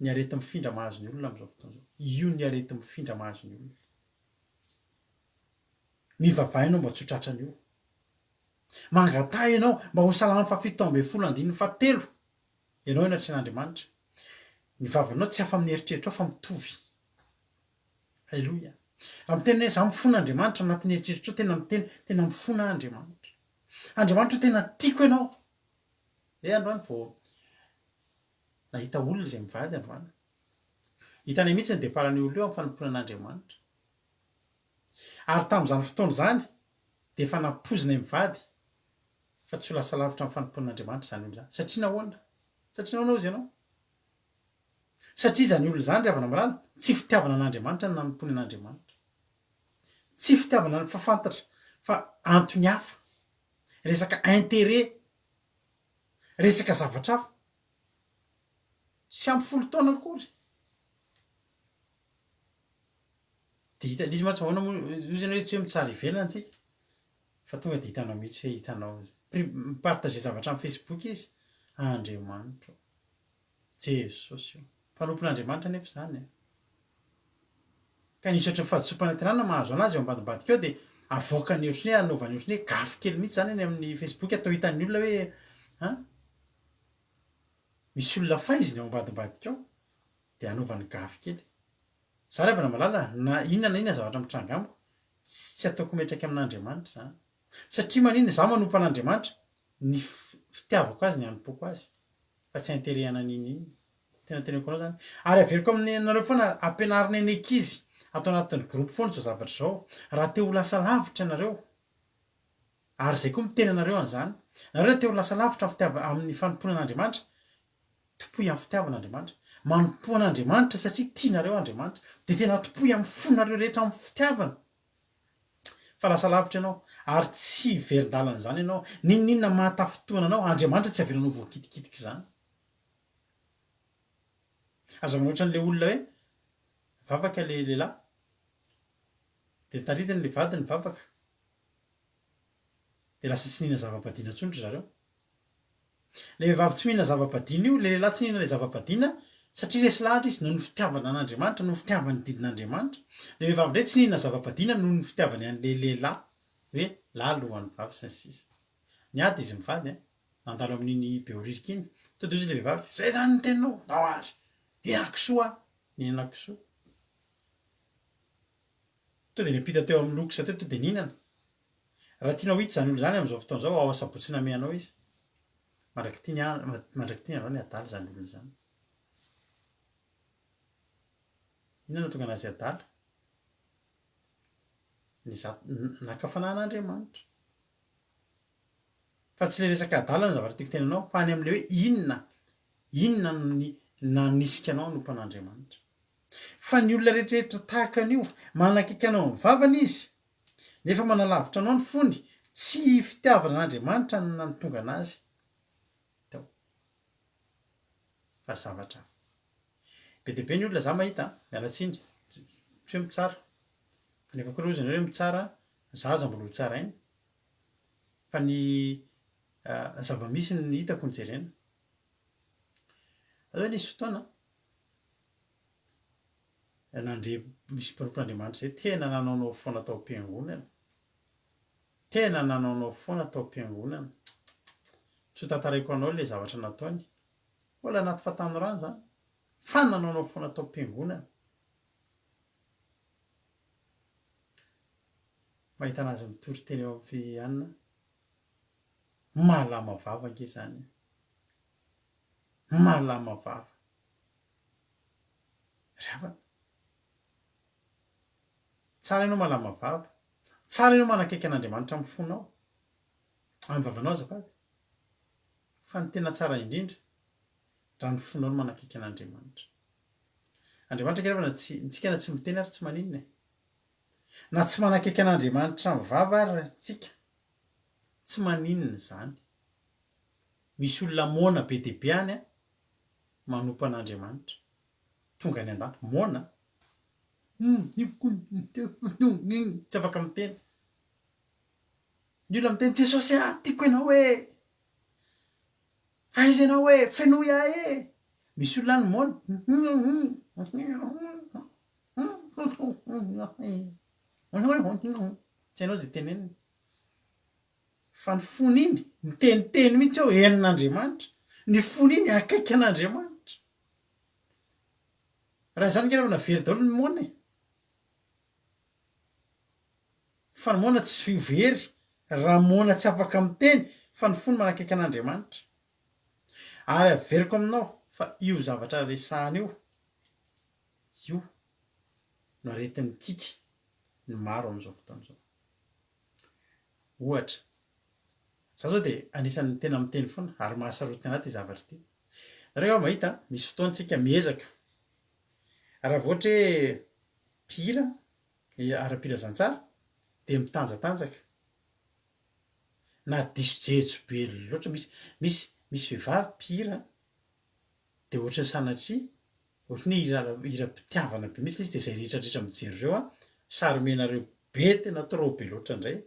ny arety mifindra mahazo ny olona am'izao fotoana zao io ny arety mifindra mahazo ny olona mivavainao mba tsotratrany io mangatay ianao mba ho salama fa 7:17 ianao enatren'andriamanitra ny vavanao tsy hafa amin'ny eritreritra ao fa mitovy halleloia raha miteny hoe za mifon'andriamanitra anatin'ny eritreritra ao tena miteny tena mifona andriamanitra andriamanitra tena tiako ianao androany vao nahita olona zay mivady androany hitanay mihitsy ny deparan'ny olo eo amin'ny fanomponan'andriamanitra ary tamin'izany fotoana zany de efa nampozina mivady fa tsy ho lasa lavitra amin'ny fanomponan'andriamanitra zany olo zany satria nahoana ozy ianao satria zany olo zany ravana mirana tsy fitiavana an'andriamanitra ny nanompony an'andriamanitra tsy fitiavana fa fantatra fa antony hafa resaka intérêt resaka zavatra hafa sy am'y 10 taona akory de hita izy matsy ahoana izy ianao tsy hoe mitsara ivelana antsika fa tonga de hitanao mihitsy hoe hitanao mipartager zavatra amin'ny Facebook izy andriamanitra jesosy io mpanompon'andriamanitra nefa zany ka nisy ohatry ny fahadisompana tenana mahazo anazy eo ambadimbadika eo de avoakany ohatrany hoe anaovany ohatrany hoe gafy kely mihitsy zany eny amin'ny Facebook atao hitan'ny olona hoe misy olona faiziny eo ambadimbadika ao de anaovany gafy kely za rehefa na malala na inona zavatra mitranga amiko tsy ataoko metraka amin'andriamanitra zany satria maninona za manompo an'andriamanitra ny fitiavako azy ny anompoko azy fa tsy intérêt anan'iny tena teneko anao zany ary averiko amin'ny anareo foana ampianarina eny ankizy atao anatin'ny groupe foana zao zavatra zao raha te ho lasa lavitra ianareo ary zay koa miteny anareo an'izany nareo te ho lasa lavitra amin'ny fanomponan'andriamanitra topoy amin'ny fitiavan'andriamanitra manompo an'andriamanitra satria tianareo andriamanitra de tena topoy amin'ny fonareo rehetra amin'ny fitiavana fa lasa lavitra ianao ary tsy verin-dalana zany ianao ninona mahatafotoana anao andriamanitra tsy avelanao voakitikitika zany aza manohatran'le olona hoe vavaka le lehilahy de taritany le vady ny vavaka de lasa tsy nihina zava-padina tsondry zareo le vehivavy tsy mihina zava-padina io le lehilahy tsy nihina le zava-padina satria resy lahatra izy noho ny fitiavana an'andriamanitra noho ny fitiavany didin'andriamanitra le vehivavy ndray tsy nihina zava-padina noho ny fitiavany an'le lehilahy hoe lalohany vavy sy ny sisa niady izy mivady nandalo amin'iny beoririka iny to de izy le vehivavy zay zany ny teninao naoary inakisoa ninakisoa to de niapita teo amin'ny lokosa teo to de ninana raha tianao hitsy zany olo zany am'izao fotoana zao ao asabotsina meanao izy mandraky tiany anao ny adaly zany olo zany inona tonga anazy adala nakafanan'andriamanitra fa tsy le resaka adala ny zavatra tiako tenanao fa any am'le hoe inona nanisika anao anompo an'andriamanitra fa ny olona rehetrarehetra tahaka an'io manakaiky anao amin'ny vavana izy nefa manalavitra anao ny fony tsy fitiavana an'andriamanitra na ny tonga anazy tao fa zavatra be deabe ny olona za mahita mialatsiny tsy hoe mitsara fa nefa koa rozy nareo mitsara za aza mbola ho tsara iny fa ny zava-misy ny hitako ny jerena aza hoe nisy fotoana nandre misy mpanompon'andriamanitra zay tena nanaonao foana tao am-piangonana tena nanaonao foana tao am-piangonana tsy ho tantaraiko anao le zavatra nataony mbola anaty fahatanorano zany fa nanaonao foana tao am-piangonana mahita anazy mitory teny eo amin'ny fianina malama vava ange zany malama vava ravana tsara ianao malama vava tsara ianao manakaiky an'andriamanitra amin'ny fonao amin'ny vavanao azafady fa ny tena tsara indrindra raha ny fonao no manakaiky an'andriamanitra andriamanitra kerevana ntsika na tsy miteny ary tsy maninona na tsy manakaiky an'andriamanitra amin'ny vava ary raha tsika tsy maninona zany misy olona mona be deabe any manompo an'andriamanitra tonga ny an-dano mona tsy afaka miteny ny olona miteny jesosy tiako ianao hoe aiza ianao hoe fenoy ahy e misy olona any mona tsy hainao zay teneniny fa ny fony iny miteniteny mihitsy aho enin'Andriamanitra ny fony iny akaiky an'Andriamanitra raha zany nge na very daholo ny mona e fa ny mona tsy very raha mona tsy afaka miteny fa ny fony manakaiky an'Andriamanitra ary averiko aminao fa io zavatra resahana io no aretin'ny kiky ny maro amin'izao fotoana izao ohatra za zao de anisan'ny tena miteny foana ary mahasarotiny anaty zavatra ity rehefa mahita misy fotoantsika miezaka raha voatra hoe pira ara-pira zantsara de mitanjatanjaka na diso jejo be loatra misy vehivavy pira de ohatra ny sanatria ohatra ny ira-pitiavana be mihitsy izy de zay rehetrarehetra mijery reo a saromenareo be tena trop be loatra indray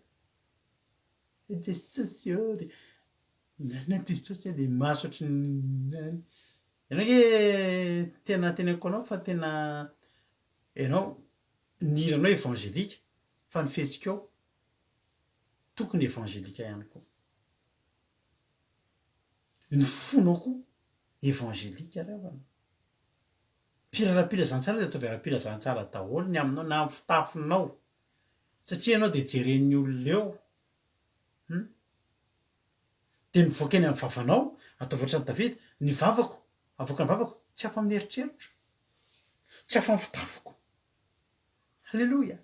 de masotry ianao nge tena teneniko anao fa tena ianao niranao evangelika fa ny fihetsika ao tokony evangelika ihany koa ny fonao koa evangelika revana pirarapira zantsara de ataovy arapira zantsara daholo ny aminao na amin'ny fitafinao satria ianao de jeren'ny olona eo de mivoaka eny amin'ny vavanao ataovy ohatrany Davida ny vavako avoaka ny vavako tsy afa amin'ny eritreritro tsy afa amin'ny fitafiko halleloia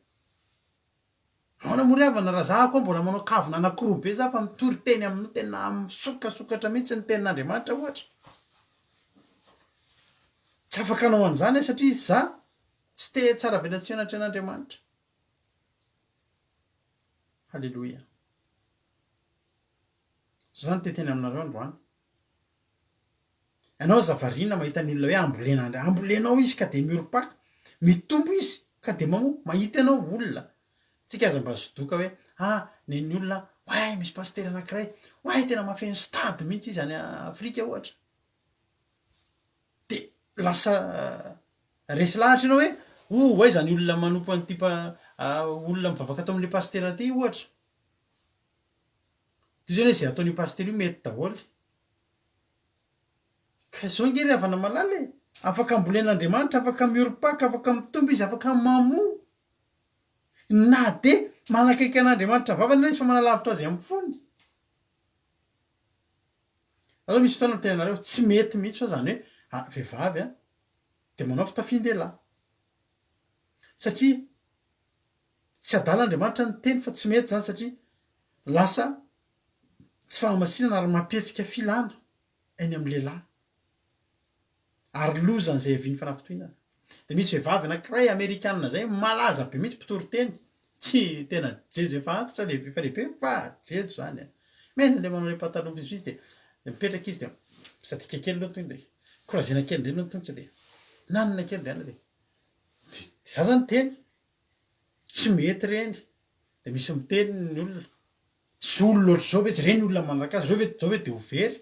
ahoana moa ry havana raha za koa mbola manao kavina anankiroa be za fa mitory teny aminao tena misokasokatra mihitsy ny tenin'Andriamanitra ohatra tsy afaka anao an'izany satria za tsy te tsara velatsenatra an'Andriamanitra halleloia zany teteny aminareo androany ianao zavarina mahita ny olona hoe ambolenao izy ka de mioro-paka mitombo izy ka de mahita ianao olona tsika aza mba zodoka hoe nen'ny olona hoay misy pastery anankiray hoay tena mahafeno stady mihitsy izy any Afrika ohatra de lasa resy lahatra ianao hoe hoay zany olona manompo an'ty olona mivavaka atao amin'le pastera ty ohatra de zany hoe zay ataon'io pastery io mety daholo ka zao nge ry havana malala afaka ambolen'Andriamanitra afaka mioro-paka afaka mitombo izy afaka mamo na de manakaiky an'Andriamanitra vavana izy fa manalavitra azy amin'ny fony azao misy fotoana miteny anareo tsy mety mihitsy fa zany hoe vehivavy de manao fitafian-dehilahy satria tsy adalan'Andriamanitra ny teny fa tsy mety zany satria lasa tsy fahamasinana ary mampihetsika filana eny amin'ny lehilahy ary lozan'izay aviany fanafitohinana de misy vehivavy anankiray Amerikanina zay malaza be mihitsy mpitory teny tsy tena jejo efa antitra lehibe fa lehibe fa jejo zany mena le manao le pataloha vizivizy de mipetraka izy de sadika kely loha tonga de korazena kely ndray loha tongotra de nanina kely de ana de za zany teny tsy mety reny de misy miteny ny olona sy olo loatra zao ve tsy reny olona manaraka azy zao ve de ho very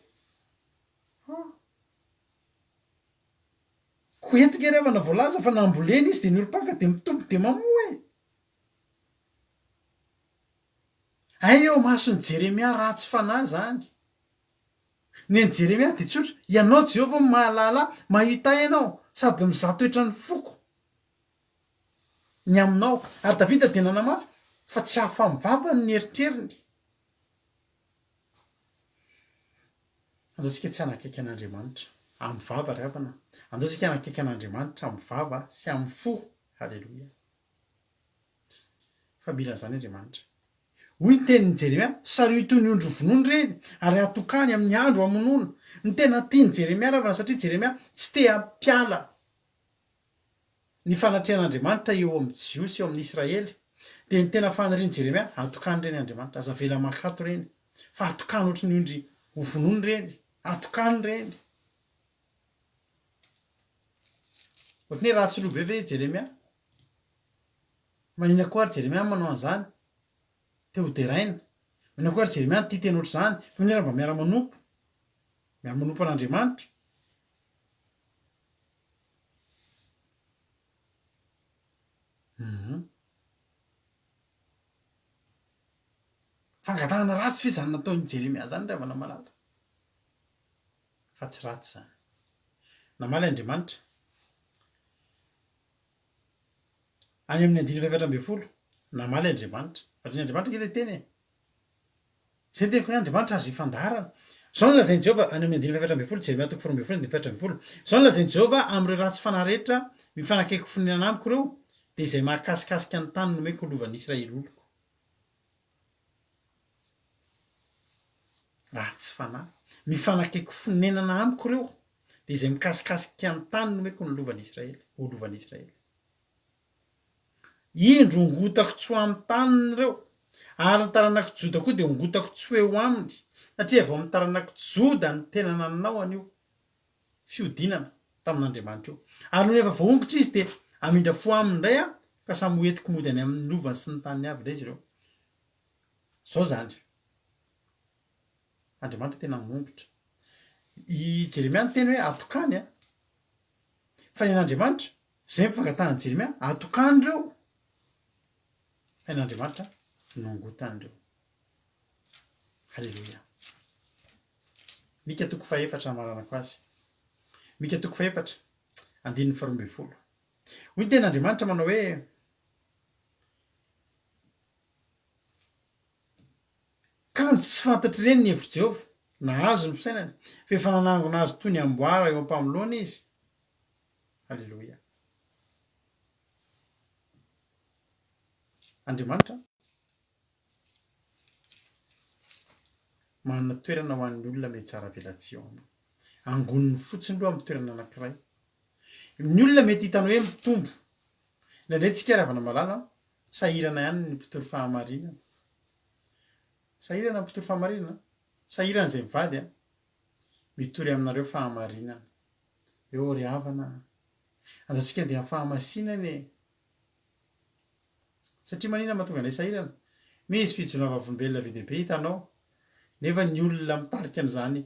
ko entika ry havana voalaza fa namboleny izy de nioro-paka de mitombo de mamoa ay eo masony Jeremia ratsy fanahy zany neny Jeremia de tsotra ianao Jehovah mahalala mahita ianao sady mizaha toetra ny foko ny aminao ary Davida de nanamafy fa tsy hafa mivavany ny eritreriny andaotsika tsy hanakaiky an'Andriamanitra amin'ny vava ry havana andaotsika hanakaiky an'Andriamanitra amin'ny vava sy amin'ny fo halleloia fa mila zany Andriamanitra hoy ny tenin'ny Jeremia sario toy ny ondro vonono reny ary atokany amin'ny andro amonoana ny tena tiany Jeremia ravana satria Jeremia tsy te hampiala ny fanatrehan'Andriamanitra eo amin'ny Jiosy eo amin'ny Israely de ny tena faniriany Jeremia atokany reny Andriamanitra aza vela makato reny fa atokany ohatry ny ondry ho vonono reny atokany reny ohatry ny ratsy lobe ve Jeremia manina koa ary Jeremia manao an'izany te ho deraina manina koa ary Jeremia tia teny ohatry zany fa mba miara-manompo miary manompo an'Andriamanitra. Fangatahana ratsy fe zany nataon'ny Jeremia zany ravana malala. Fa tsy ratsy zany. Namaly Andriamanitra. Any amin'ny 9:120 namaly Andriamanitra. Fatria Andriamanitra ke le teny e. Zay teniko ny Andriamanitra azo ifandarana. Zao no lazain'i Jehovah any amin'ny 9:120 Jeremia 4:1-4:20. Zao no lazain'i Jehovah amin'ireo ratsy fanahy rehetra mifanakaiky fonenana amiko ireo dia izay mahakasikasika ny tany nomeko lovan'ny Israely oloko. Ratsy fanahy mifanakaiky fonenana amiko ireo dia izay mikasikasika ny tany nomeko ny lovan'ny Israely, ho lovan'ny Israely. Indro ngotako tsy ho amin'ny taniny ireo, ary ny taranako Joda koa dia ngotako tsy ho eo aminy, satria vao amin'ny taranako Joda ny tena nanao an'io fiodinana tamin'Andriamanitra io. Ary noho efa voaongotra izy dia amindra fo aminy indray ka samy hoentiko mody any amin'ny lovany sy ny taniny avy indray izy ireo. Zao zany. Andriamanitra tena mongotra. I Jeremia ny teny hoe atokany fa ny Andriamanitra zay mifangatahan'i Jeremia atokany ireo. Fa ny Andriamanitra nongotany ireo. Halleluja. Mika 4 maranako azy. Mika 4 2:12. Hoy tena Andriamanitra manao hoe kanto tsy fantatry ireny ny hevitry Jehovah, nahazo ny fisainany, fa efa nanangona azy toy ny amboara eo ampamilona izy. Halleluja. Andriamanitra manana toerana ho an'ny olona mety tsara velatsia ao aminy. Angoniny fotsiny loha amin'ny toerana anankiray. Ny olona mety hitany hoe mitombo. Indraindray tsika ravana malala, sahirana ihany ny mpitory fahamarinana. Sahirana ny mpitory fahamarinana. Sahirana izay mivady mitory aminareo fahamarinana. Eo ry havana. Anjatsika andeha fahamasinana e. Satria manina mahatonga anay sahirana. Misy fijona vavolombelona be dia be hitanao. Nefa ny olona mitarika an'izany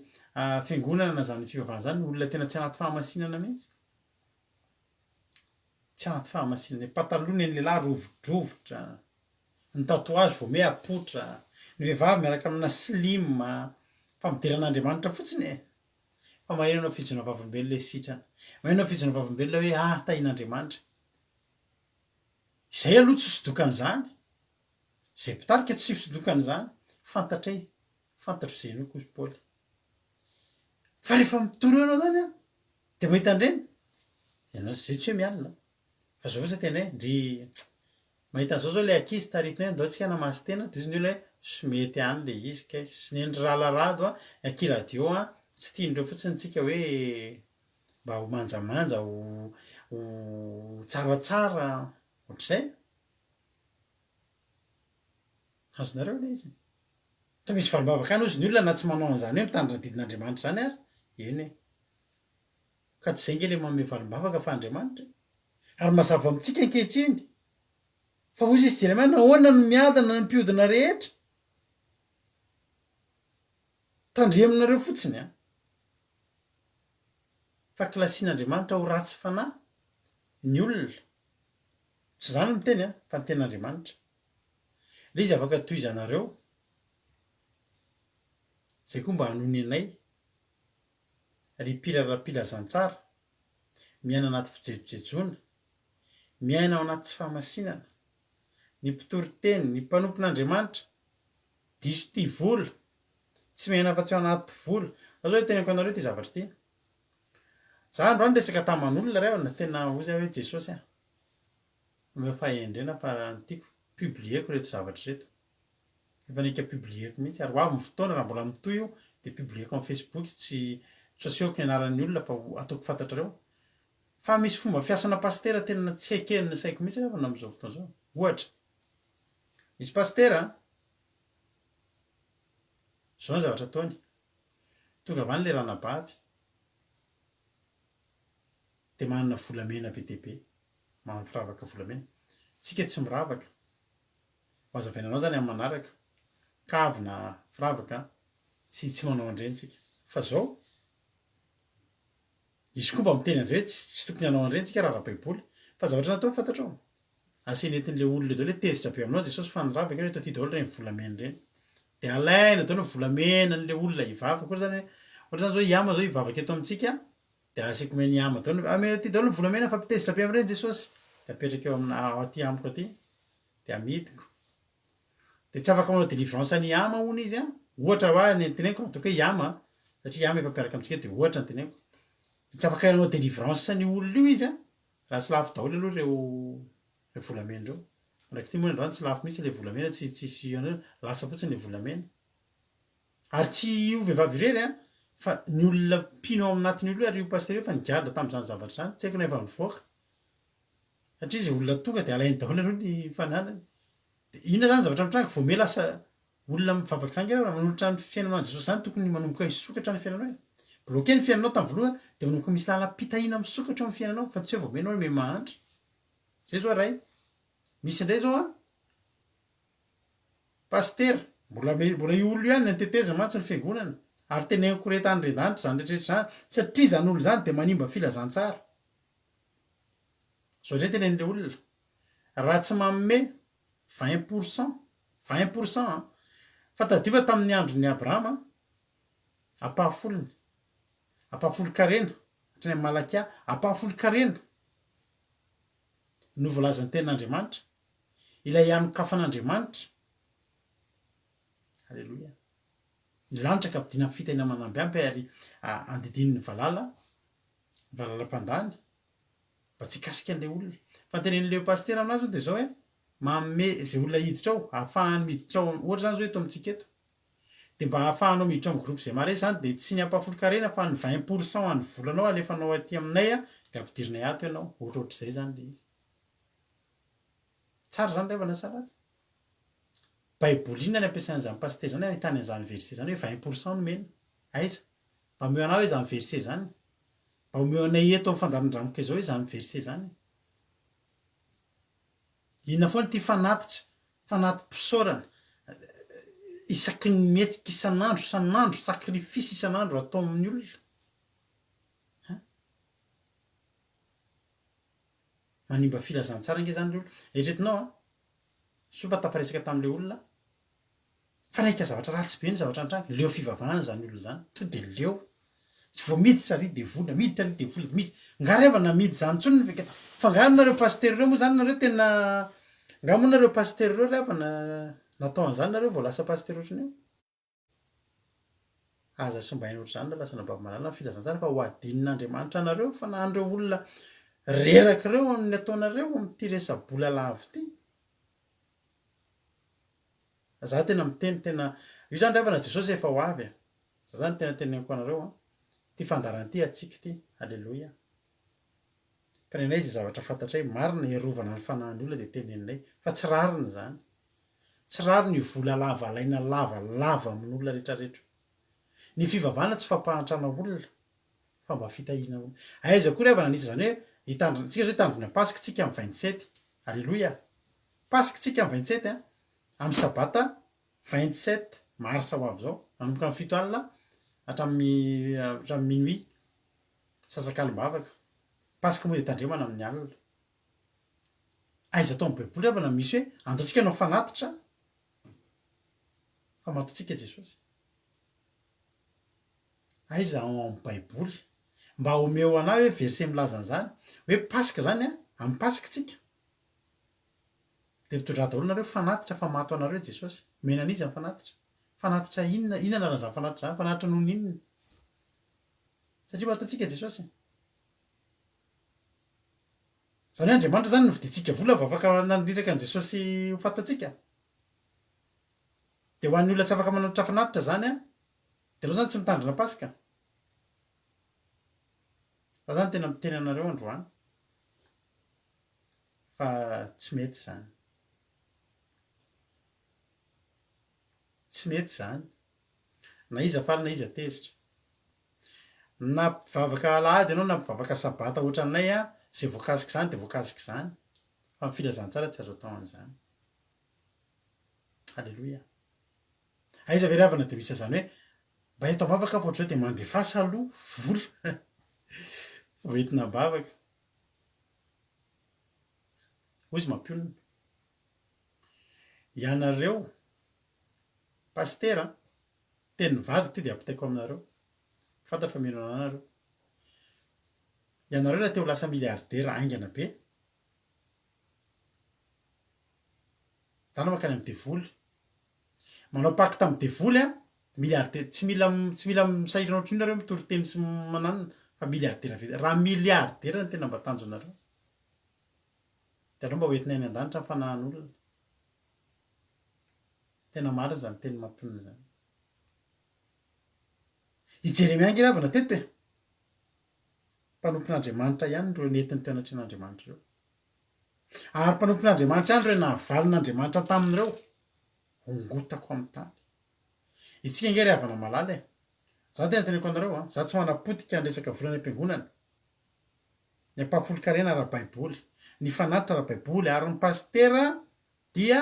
fiangonana na zany fivavahana zany, olona tena tsy anaty fahamasinana mihitsy. Tsy anaty fahamasinana. Ny pataloha ny lehilahy rovidrovitra, ny tatouage vao me apotra, ny vehivavy miaraka amina slim, fa mideran'Andriamanitra fotsiny e. Fa maheno anao fijona vavolombelona ilay sitrana. Maheno anao fijona vavolombelona hoe tahin'Andriamanitra. Izay aloha tsy hosodokan'izany. Izay mpitarika tsy hosodokan'izany. Fantatray. Fantatro izay no koa Paoly. Fa rehefa mitory anao zany dia mahita an'ireny. Ianao izay tsy hoe mialina. Fa zao fotsy tena hoe ndry mahita an'izao zao ilay ankizy taritinay andao tsika namasy tena dia izy ny olona hoe sy mety ihany ilay izy kay sy nendry ralarado ankiradio tsy tiandreo fotsiny tsika hoe mba ho manjamanja ho tsaratsara ohatr'izay. Azonareo ilay izy. Fa misy valim-bavaka any ozy ny olona na tsy manao an'izany hoe mitandrina didin'Andriamanitra zany ary. Eny e. Ka tsy izay nge ilay manome valim-bavaka fa Andriamanitra. Ary mazava amintsika ankehitriny. Fa hozy izy Jeremia nahoana no miadana ny mpiodina rehetra. Tandreminareo fotsiny fa kilasian'Andriamanitra ho ratsy fanahy ny olona. Tsy zany no teny fa ny ten'Andriamanitra. Ilay izy afaka tohizanareo. Zay koa mba hanohy anay ry mpira ra-pilazantsara miaina anaty fijejojejoana, miaina ao anaty tsy fahamasinana, ny mpitory teny, ny mpanompon'Andriamanitra, diso tia vola, tsy miaina afa-tsy ao anaty vola. Zao zao tenako anareo ty zavatra ty. Za androany resaka taman'olona reo na tena ozy hoe Jesosy ame fahendrena fa tiako publieko reto zavatra reto. Efa nika publieko mihitsy ary ho avy ny fotoana raha mbola mitoy io dia publieko amin'ny Facebook tsy asehoko ny anaran'ny olona fa ataoko fantatrareo. Fa misy fomba fiasana pastera tena tsy eken'ny saiko mihitsy rehefa amin'izao fotoana izao. Ohatra, misy pastera zao ny zavatra ataony. Tonga avy any ilay ranabavy dia manana volamena be dia be, manana firavaka volamena. Tsika tsy miravaka. Hazavainanao zany amin'ny manaraka. Kavina, firavaka, tsy manao an'ireny tsika. Fa zao izy koa mba miteny an'izay hoe tsy tokony hanao an'ireny tsika raha baiboly fa zavatra natao fantatrao asenetin'le olona daholo hoe tezitra be aminao Jesosy fa niravaka hoe ty daholo reny volamena reny de alaina daholo volamena an'le olona hivavaka koa zany ohatra zany zao iama zao hivavaka eto amintsika de asiako me ny ama daholo ame ty daholo volamena fa mpitezitra be amin'ireny Jesosy de apetraka eo amina ao aty amiko aty de amidiko de tsy afaka manao délivrance ny ama hono izy a ohatra hoa ny teneniko ataoko hoe iama satria iama efa mpiaraka amitsika de ohatra ny teneniko tsy afaka hanao délivrance ny olona io izy a raha tsy lafo daholo aloha reo volamena reo ndraiky ty moa androany tsy lafo mihitsy le volamena tsisy lasa fotsiny le volamena ary tsy io vehivavy irery a fa ny olona mpino ao aminatiny olo ary io paster io fa nigadra tam'izany zavatra zany tsy haiko na efa mivoaka satria zay olona tonga de alainy daholo aloha ny fananany de inona zany zavatra mitranga vao me lasa olona mivavaka zany raha manolotra ny fiainanao Jesosy zany tokony manomboka hisokatra ny fiainanao bloqué ny fiainanao tamin'ny voaloha de manomboka misy lalam-pitahina misokatra ny fiainanao fa tsy hoe vao menao me mahantra zay zao ray misy indray zao a paster mbola io olo ihany nanteteza mantsy ny fiangonana ary teneniko retany rendanitra zany rehetrarehetra zany satria zany olo zany de manimba filazantsara zao zay tenen'le olona raha tsy manome 20% fa tadiofa tamin'ny andron'ny Abrahama apahafolo karena hatrany amin'ny Malakia apahafolo karena no voalazan'ny tenin'Andriamanitra ilay anokafan'Andriamanitra alleloia ny lanitra ka ampidina amin'ny fitaina manambiampy ary andidininy valalam-pandany mba tsy hikasika an'le olona fa tenen'le paster aminazy de zao hoe manome zay olona hiditra ao ahafahany miditra ao ohatra zany zao eto amintsika eto de mba ahafahanao miditra ao amin'ny groupe zay mare zany de tsy ny apahafolo karena fa ny 20% any volanao alefanao aty aminay a de ampidirinay ato ianao ohatrohatr'izay zany le izy tsara zany levana tsara azy baibolina ny ampiasain'izany paster zany ahitany an'izany verset zany hoe 20% no mena aiza mba omeo anao hoe zany verset zany mba omeo anay eto amin'ny fandarin-dramoka izao hoe zany verset zany inona foana ty fanatym-pisaorana isaky ny mihetsika isan'andro sakrifisy isan'andro atao amin'ny olona manimba filazantsara nge zany le olona eritretinao a soa fa tafaresaka tam'le olona fa naika zavatra ratsy be ny zavatra antranga leo fivavahana zany olona zany to de leo tsy vao miditra ry de vola miditra ry de vola ngareva namidy zany tsony fa ngano nareo paster reo moa zany nareo tena ngamo nareo paster reo reva natao an'izany nareo vao lasa paster ohatrany io aza sombainy ohatr' zany lasa nabavy malala filazantsara fa ho adinin'Andriamanitra nareo fa nahandreo olona reraky reo amin'ny ataonareo am'ty resabola lavo ty za tena miteny tena io zany revana Jesosy efa ho avy za zany tena teneniko anareo ty fandaranty atsika ty alleloia prenay zay zavatra fantatray marina iarovana ny fanahin'ny olona de teneninay fa tsy rariny zany tsy rariny io vola lava alaina lava amin'olona rehetrarehetra ny fivavahana tsy fampahantrana olona fa mba fitahina olona aiza koa revana nisy zany hoe tsika zao hitandrina pasika tsika amin'ny 27 alleloia pasika tsika amin'ny 27 amin'ny sabata 27 marsa ho avy zao manomboka amin'ny fito alina hatramin'ny minuit sasakalim-bavaka pasika moa de tandremana amin'ny alina aiza tao amin'ny baiboly revana misy hoe andaotsika anao fanatitra fa matotsika Jesosy aiza ao amin'ny baiboly mba omeo anay hoe verset milazan'izany hoe pasika zany a amin'ny pasika tsika de mitondra daholo nareo fanatitra fa mato anareo Jesosy menanizy amin'ny fanatitra inona naran'izany fanatitra zany fanatitra noho ny inona satria mataotsika Jesosy zany Andriamanitra zany noviditsika vola va afaka nanindrindraka an' Jesosy ho fataotsika de ho an'ny olona tsy afaka manatitra fanatitra zany a de anao zany tsy mitandrina pasika za zany tena miteny anareo androany fa tsy mety zany tsy mety zany na iza faly na iza tezitra na mpivavaka alahady ianao na mpivavaka sabata ohatranay a zay voakasiky zany de voakasiky zany fa my filazantsara tsy azo atao an'izany alleloia aiza ve ravana de misy zany hoe mba eto mavaka fa ohatr'izao de mandefasa aloha vola Hoentina bavaka hoy izy mampionina ianareo pastera teny mivadika ty de ampitaiko aminareo fanta fa mino anareo ianareo raha teo lasa miliardera aingana be tana makany amin'ny devoly manao pacte amin'ny devoly a miliardera tsy mila misahirana ohatry nareo mitory teny sy mananina fa miliardera vita raha miliardera ny tena mba tanjonareo de aleo mba hoentina any an-danitra mifanahan'olona tena marina zany teny mampionina zany i Jeremia ngiravana teto e mpanompon'Andriamanitra ihany reo nentiny teo anatrehan'Andriamanitra ireo ary mpanompon'Andriamanitra ihany reo nahavalin'Andriamanitra tamin'ireo hongotako amin'ny tany itsika nge ry havana malala e za tena teneko anareo a za tsy manapotika ny resaka volana am-piangonana ny ampahafolo-karena ara-baiboly ny fanatitra ara-baiboly ary ny pastera dia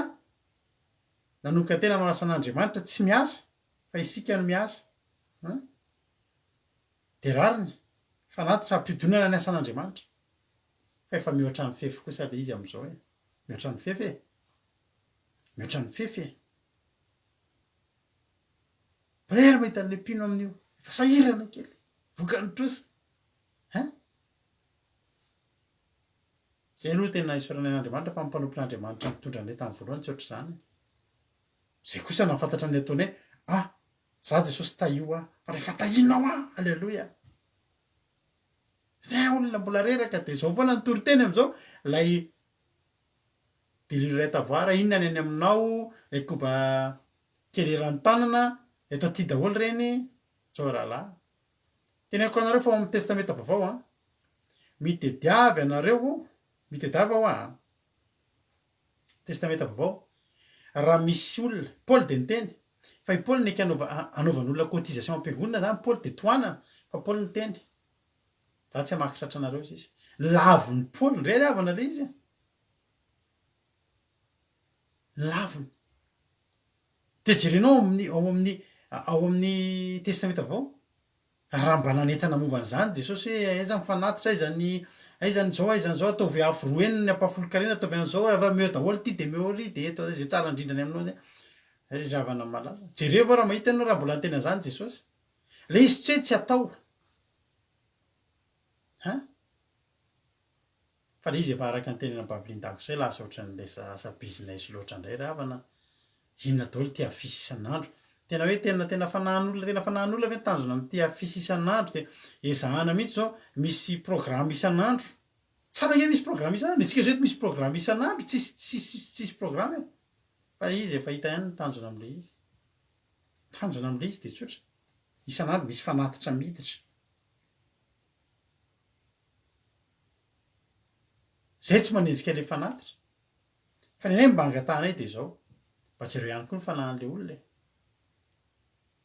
nanoka tena mahasan'Andriamanitra tsy miasa fa isika no miasa de rariny fanatitra ampidonana ny asan'Andriamanitra fa efa mihoatra ny fefy kosa le izy am'izao e mihoatra ny fefy e mihoatra ny fefy e prery mahita an'le mpino amin'io efa sahirana kely vokany trosa zay aloha tena isorana an'Andriamanitra fa mpanompon'Andriamanitra mitondra anay tamin'ny voalohany tsy ohatry zany zay kosa nahafantatra ny ataony hoe za Jesosy taio fa rehefa tahinao alleloia de olona mbola reraka de zao foana nytory teny am'izao lay deliry tavoara inona ny any aminao lay koba keleran'ny tanana eto aty daholo reny tsao rahalahy teneko anareo fa amin'ny testameta vaovao mitediavy anareo mitediavy ao testameta vaovao raha misy olona Paoly de niteny fa i Paoly neky anaovan'olona cotisation am-piangonana zany Paoly de toanana fa Paoly niteny za tsy hamakitratra anareo izy laviny Paoly ndray ravana le izy laviny de jerenao ao amin'ny testameta vaovao raha mba nanetana momba an'izany Jesosy hoe aiza mifanatitra aizany zao ataovy afo roeniny ny ampahafolo-karena ataovy an'izao raha meo daholo ty de meo ry de eto zay tsara indrindrany aminao zay ravana malala jereo va raha mahita anao raha mbola antena zany Jesosy le izy tsy hoe tsy atao fa le izy efa araka ny tenena babilin-dako zay lasa ohatran'le asa business loatra indray ravana inona daholo ty afisy isan'andro tena hoe tena fanahan'olona ve tanjona am'ty afisy isan'andro de ezahana mihitsy zao misy programme isan'andro tsara nge misy programme isan'andro itsika zao eto misy programme isan'andro tsisy programme fa izy efa hita ihany ny tanjona am'le izy tanjona am'le izy de tsotra isan'andro misy fanatitra miditra zay tsy manenjika le fanatitra fa nenay mba angatanay de zao mba jereo ihany koa ny fanahan'le olona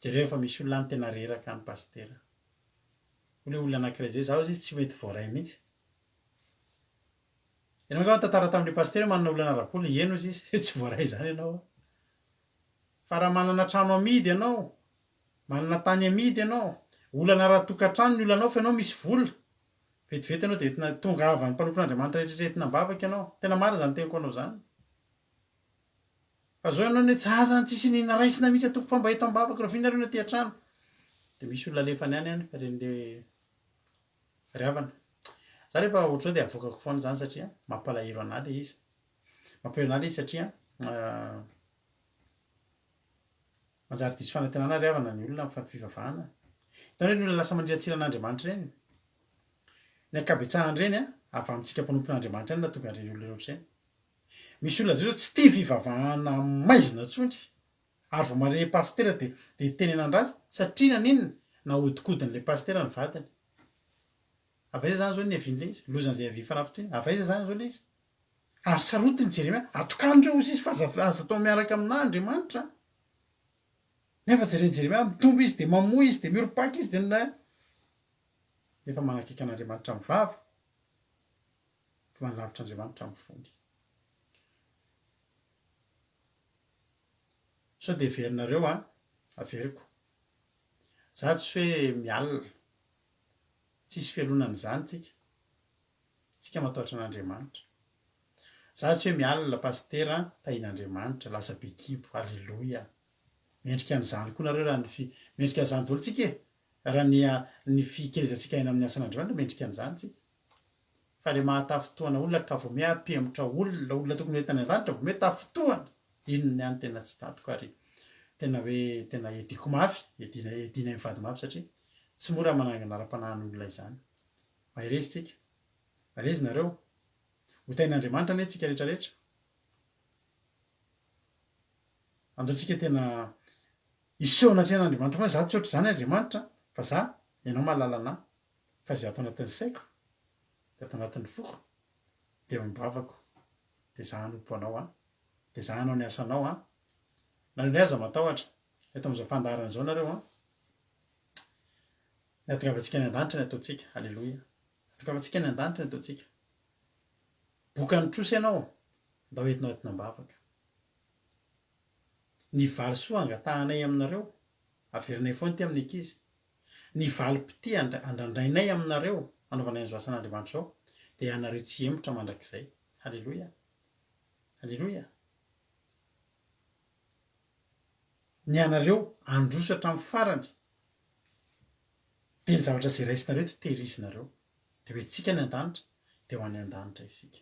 jereo efa misy olona any tena reraka ny pastera ole olona anankiray zay zaho izy tsy mety voaray mihitsy ianao nga tantara tamin'le pastera manana olana ara-bolona eno izy tsy voaray zany ianao fa raha manana trano amidy ianao manana tany amidy ianao olana raha-tokantrano ny olanao fa ianao misy vola vetivety ianao de entina tonga avany mpanompon'Andriamanitra rehetraretina mbavaka ianao tena marina zany teniko anao zany fa zao ianao hoe zany tsisy naraisina mihitsy atoko fa mba eto ambavaka raha vinareo ny aty an-trano de misy olona lefany any fa ren'le ravana za rehefa ohatr'izao de avokako foana zany satria mampalahelo anahy le izy mampalahelo anahy le izy satria manjary diso fanantenana ry havana ny olona fivavahana hitanao ny olona lasa mandriatsira an'Andriamanitra reny ny akabetsahany reny avy amintsika mpanompon'Andriamanitra any natonga reny olona rehetra reny misy olona zay zao tsy tia fivavahana maizina tsony ary vao mare pastera de tenenandrazy satria naninona nahodinkodin'le pastera ny vatany avaiza zany zao ny avian'le izy lozan'izay avia fanafitoiny avaiza zany zao le izy ary sarotiny Jeremia atokandreo izy fa aza atao miaraka aminah Andriamanitra nefa jereny Jeremia mitombo izy de mamoy izy de miropaky izy de efa manakaiky an'Andriamanitra mivava fa manalavitra Andriamanitra mifony sao de averinareo averiko za tsy hoe mialina tsisy fialonan'izany tsika matahotra an'Andriamanitra. Za tsy hoe mialina pastera tahin'Andriamanitra lasa bekibo, alleloia. Mendrika an'izany koa nareo raha mendrika an'izany daholo tsika raha ny fikelezantsika aina amin'ny asan'Andriamanitra mendrika an'izany tsika. Fa le mahatafotoana olona ka vao miampiemotra olona tokony ho entany an-danitra vao metafotoana, inony ihany tena tsy tatiko ary tena hoe tena ediko mafy, edina mivady mafy satria tsy mora manangana ara-panahin'olona izany. Maherezy tsika, maherezy nareo, ho tain'Andriamanitra anie tsika rehetrarehetra. Andaontsika tena iseho anatrehan'Andriamanitra fa za tsy ohatr' izany Andriamanitra fa za ianao mahalala anahy fa zay ato anatin'ny saiko dia ato anatin'ny foko dia mibavako dia za hanompo anao dia za hanao ny asanao nareo indray aza matahotra eto amin'izao fandaharana izao nareo ny atongavatsika any an-danitra ny ataontsika, alleloia. Atongavatsika any an-danitra ny ataontsika. Boka ny trosa ianao da hoentinao etina mbavaka. Ny valy soa angatahanay aminareo, averinay foana ty amin'ny ankizy. Ny valim-pity andrandrainay aminareo, anaovanay an'izao asan'Andriamanitra izao, dia ianareo tsy emotra mandrakizay. Alleloia. Alleloia. Ny anareo androso hatramin'ny farany, dia ny zavatra izay raisinareo tsy tehirizinareo. Dia hoe tsika ny an-danitra, dia ho any an-danitra isika.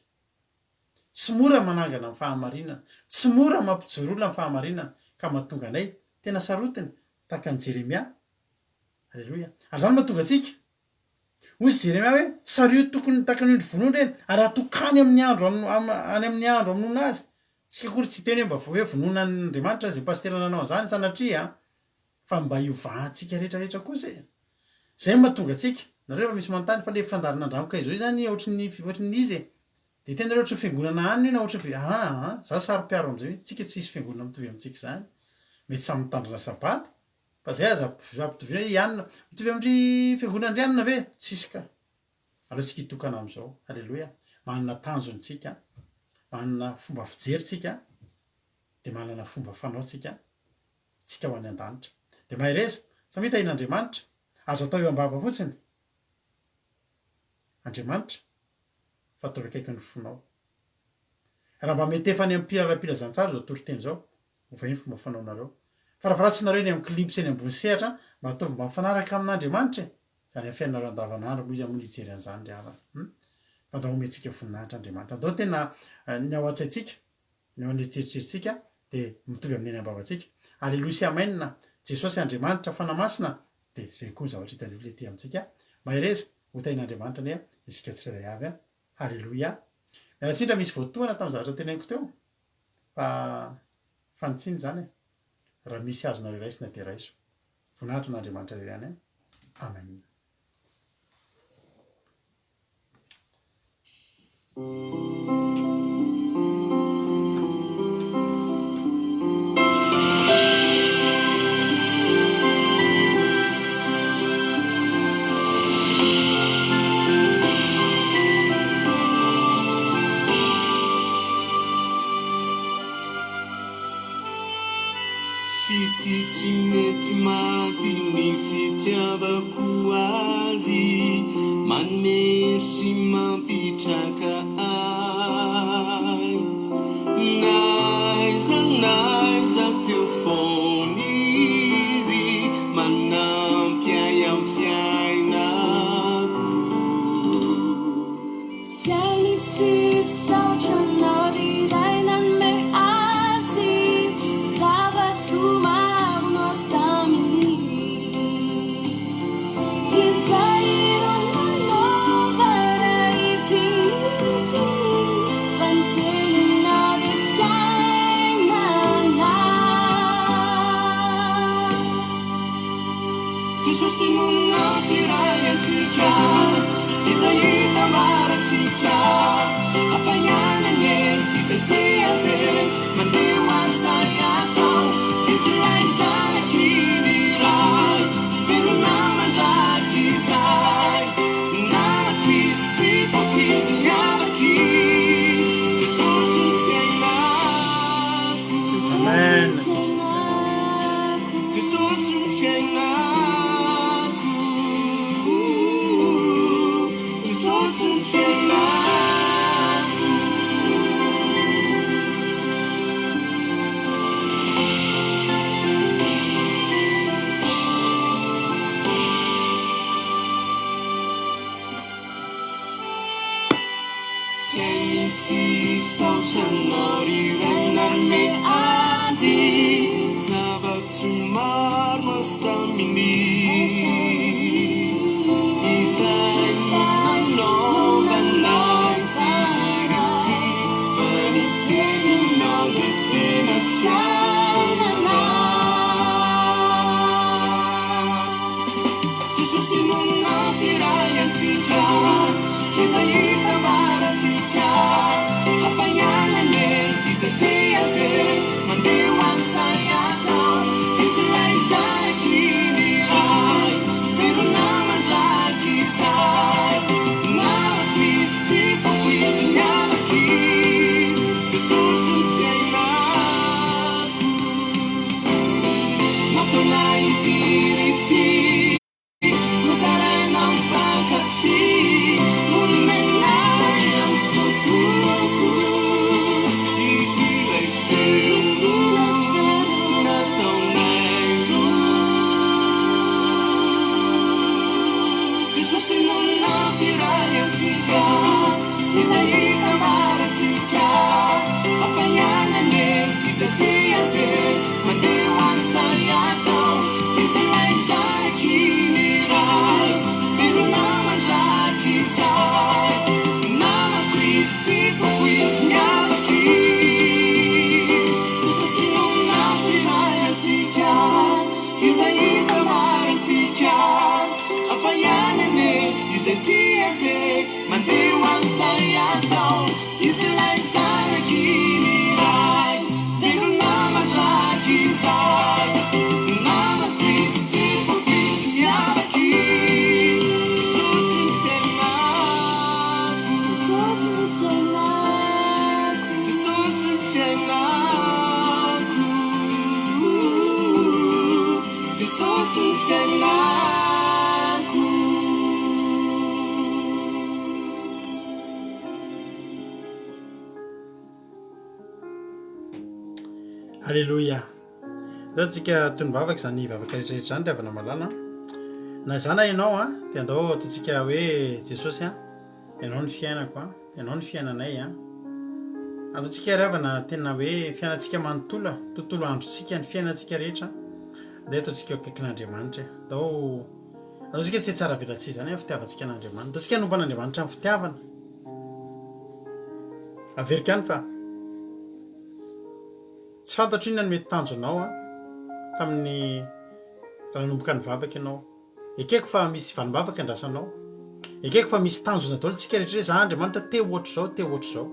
Tsy mora manangana amin'ny fahamarinana, tsy mora mampijoro olona amin'ny fahamarinana ka mahatonga anay tena sarotiny tahaka ny Jeremia. Alleloia. Ary zany mahatonga antsika hozy Jeremia hoe sario tokony tahaka ny ondry vonoina reny ary atokany amin'ny andro any amin'ny andro hamonoana azy. Tsika kory tsy teny hoe mba hoe vonoina an'Andriamanitra zay pastera nanao an'izany sanatria fa mba hiovantsika rehetrarehetra kosa e. Zay mahatonga antsika nareo efa misy manontany fa le fandarin'andramoka izao zany ohatrin'ny izy e. Dia tena ohatry ny fiangonana any na ohatry za saro-piaro amin'izay hoe tsika tsisy fiangonana mitovy amintsika izany. Mety samy mitandrina sabata fa zay aza ampitoviana hoe ianona mitovy amin'ny fiangonan'Andrianina ve? Tsisy ka. Aleo tsika hitokana amin'izao. Alleloia. Manana tanjontsika, manana fomba fijerintsika, dia manana fomba fanaontsika tsika ho any an-danitra. Dia mahereza sa mita tahin'Andriamanitra azo atao eo am-bava fotsiny. Andriamanitra fatao akaiky ny fonao. Raha mba metefany amin'ny mpiraram-pilazantsara zao toriteny zao, ovay ny fomba fanaonareo. Farafaratsinareo ny amin'ny klipy sy ny ambony sehatra mba ataovy mba mifanaraka amin'Andriamanitra e. Zany amin'ny fiainareo andavanandro moa izy amin'ny hijery an'izany ry havana. Fa andao omentsika voninahitra Andriamanitra. Andao tena ny ao an-tsaintsika, ny ao an'eritreritrintsika dia mitovy amin'ny eny am-bavantsika. Alleloia sy amen. Jesosy Andriamanitra fanamasina dia zay koa zavatra hitany olona ety amintsika. Mahereza ho tain'Andriamanitra anie isika tsirairay avy. Alleloia. Mialatsindra misy voatoana tamin'ny zavatra teneniko teo. Fa fanitsiny zany e. Raha misy azonareo raisina dia raiso. Voninahitra n'Andriamanitra iray ihany. Amen. Tsy mety maty ny fitiavako azy, manery sy mampitraka ay. Naiza teo foana izy, manampy ay amin'ny fiainako. Tsy ainy tsy saotra nariray nanome azy, zava-tsoma Jesosy monampiray antsika, izay hita maratsika, afayanane izay tiaze, mandeho an'izay atao, izy lay zanakiniray, verona mandraky izay, namako izy tsy foko izy miavaka izy, Jesosy ny fiainako. Amen. Jesosy ny fiainako. misaotra anao riranane azy zava-tsy maro masy taminy izay nanaovanao tirity fa ny teninao de tena fiainana Jesosy nonampirahy antsika izay hitambaratsika hafayanane izay tiaze mandeha ho an'izay atao izy lay zanakiny iray verona mandraky izay namako izy tsy fako izy miavaky izy Jesosy ny fiainako natona itirity Alléluia. Zao tsika tonombavaka zany vavaka rehetrarehetra zany ravana malala na zana ianao a dia andao ataontsika hoe Jesosy a ianao ny fiainako a ianao ny fiainanay a ataontsika ravana tena hoe fiainantsika manontolo tontolo androtsika ny fiainantsika rehetra dia ataontsika akaikin'Andriamanitra ataontsika tsy tsara velatsy zany fitiavantsika an'Andriamanitra ataontsika nomban'Andriamanitra amin'ny fitiavana averika any fa tsy fantatro inona no mety tanjo anao a tamin'ny raha nanomboka ny vavaka ianao ekeko fa misy valimbavaka andrasanao ekeko fa misy tanjona daholo tsika rehetra za Andriamanitra te ohatr' zao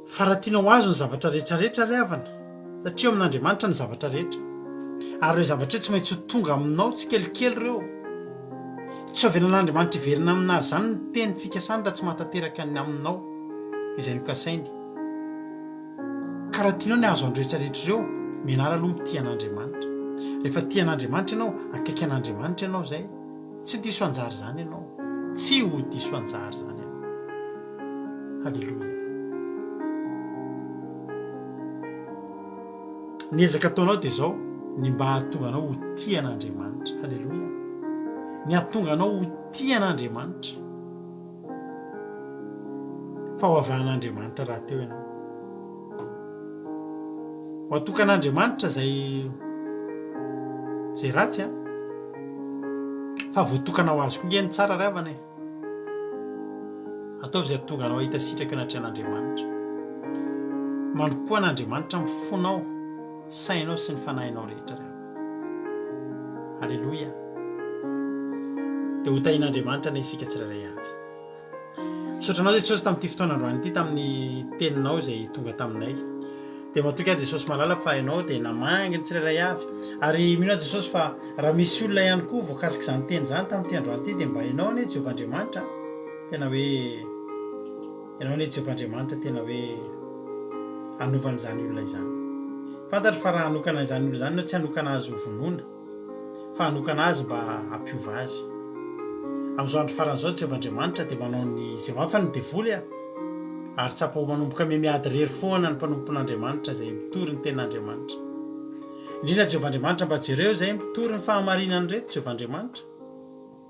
fa raha tianao azo ny zavatra rehetrarehetra ry havana satria amin'Andriamanitra ny zavatra rehetra ary ireo zavatra io tsy maintsy ho tonga aminao tsy kelikely ireo tsy ovenan'Andriamanitra iverina aminazy zany ny teny fikasany raha tsy mahatateraka ny aminao izay nokasainy ka raha tianao ny azo andro rehetrarehetra ireo mianara aloha mity an'Andriamanitra rehefa tia an'Andriamanitra ianao akaiky an'Andriamanitra ianao zay tsy diso anjary zany ianao tsy ho diso anjary zany ianao halleloia ny ezaka ataonao dia zao ny mba hahatonga anao ho tia an'Andriamanitra halleloia ny hahatonga anao ho tia an'Andriamanitra fa ho avahan'Andriamanitra raha teo ianao ho atokan'Andriamanitra zay ratsy a fa voatokana ho azy koa ny tsara ry havana ataovy zay tonga anao ahita sitraka anatrehan'Andriamanitra manompo an'Andriamanitra mifonao sainao sy ny fanahinao rehetra ry havana halleloia dia ho tahin'Andriamanitra na isika tsirairay avy misotranao zay Jesosy tamin'ity fotoana androany ity tamin'ny teninao zay tonga taminay dia matoky azy Jesosy malala fa ianao dia namanginy tsirairay avy ary mino azy Jesosy fa raha misy olona ihany koa voakasika izany teny zany tamin'ity androany ity dia mba ianao anie Jehovah'Andriamanitra tena hoe ianao anie Jehovah'Andriamanitra tena hoe hanovan'izany olona izany fantatro fa raha hanokana izany olona izany ianao tsy hanokana azy ho vonoina fa hanokana azy mba hampiova azy amin'izao andro faran'izao Jehovah'Andriamanitra dia manao ny izay mafa ny devoly ary tsapo manomboka miady rery foana ny mpanompon'Andriamanitra zay mitory ny ten'Andriamanitra indrindra Jehovah'Andriamanitra mba jereo zay mitory ny fahamarinany reto Jehovah'Andriamanitra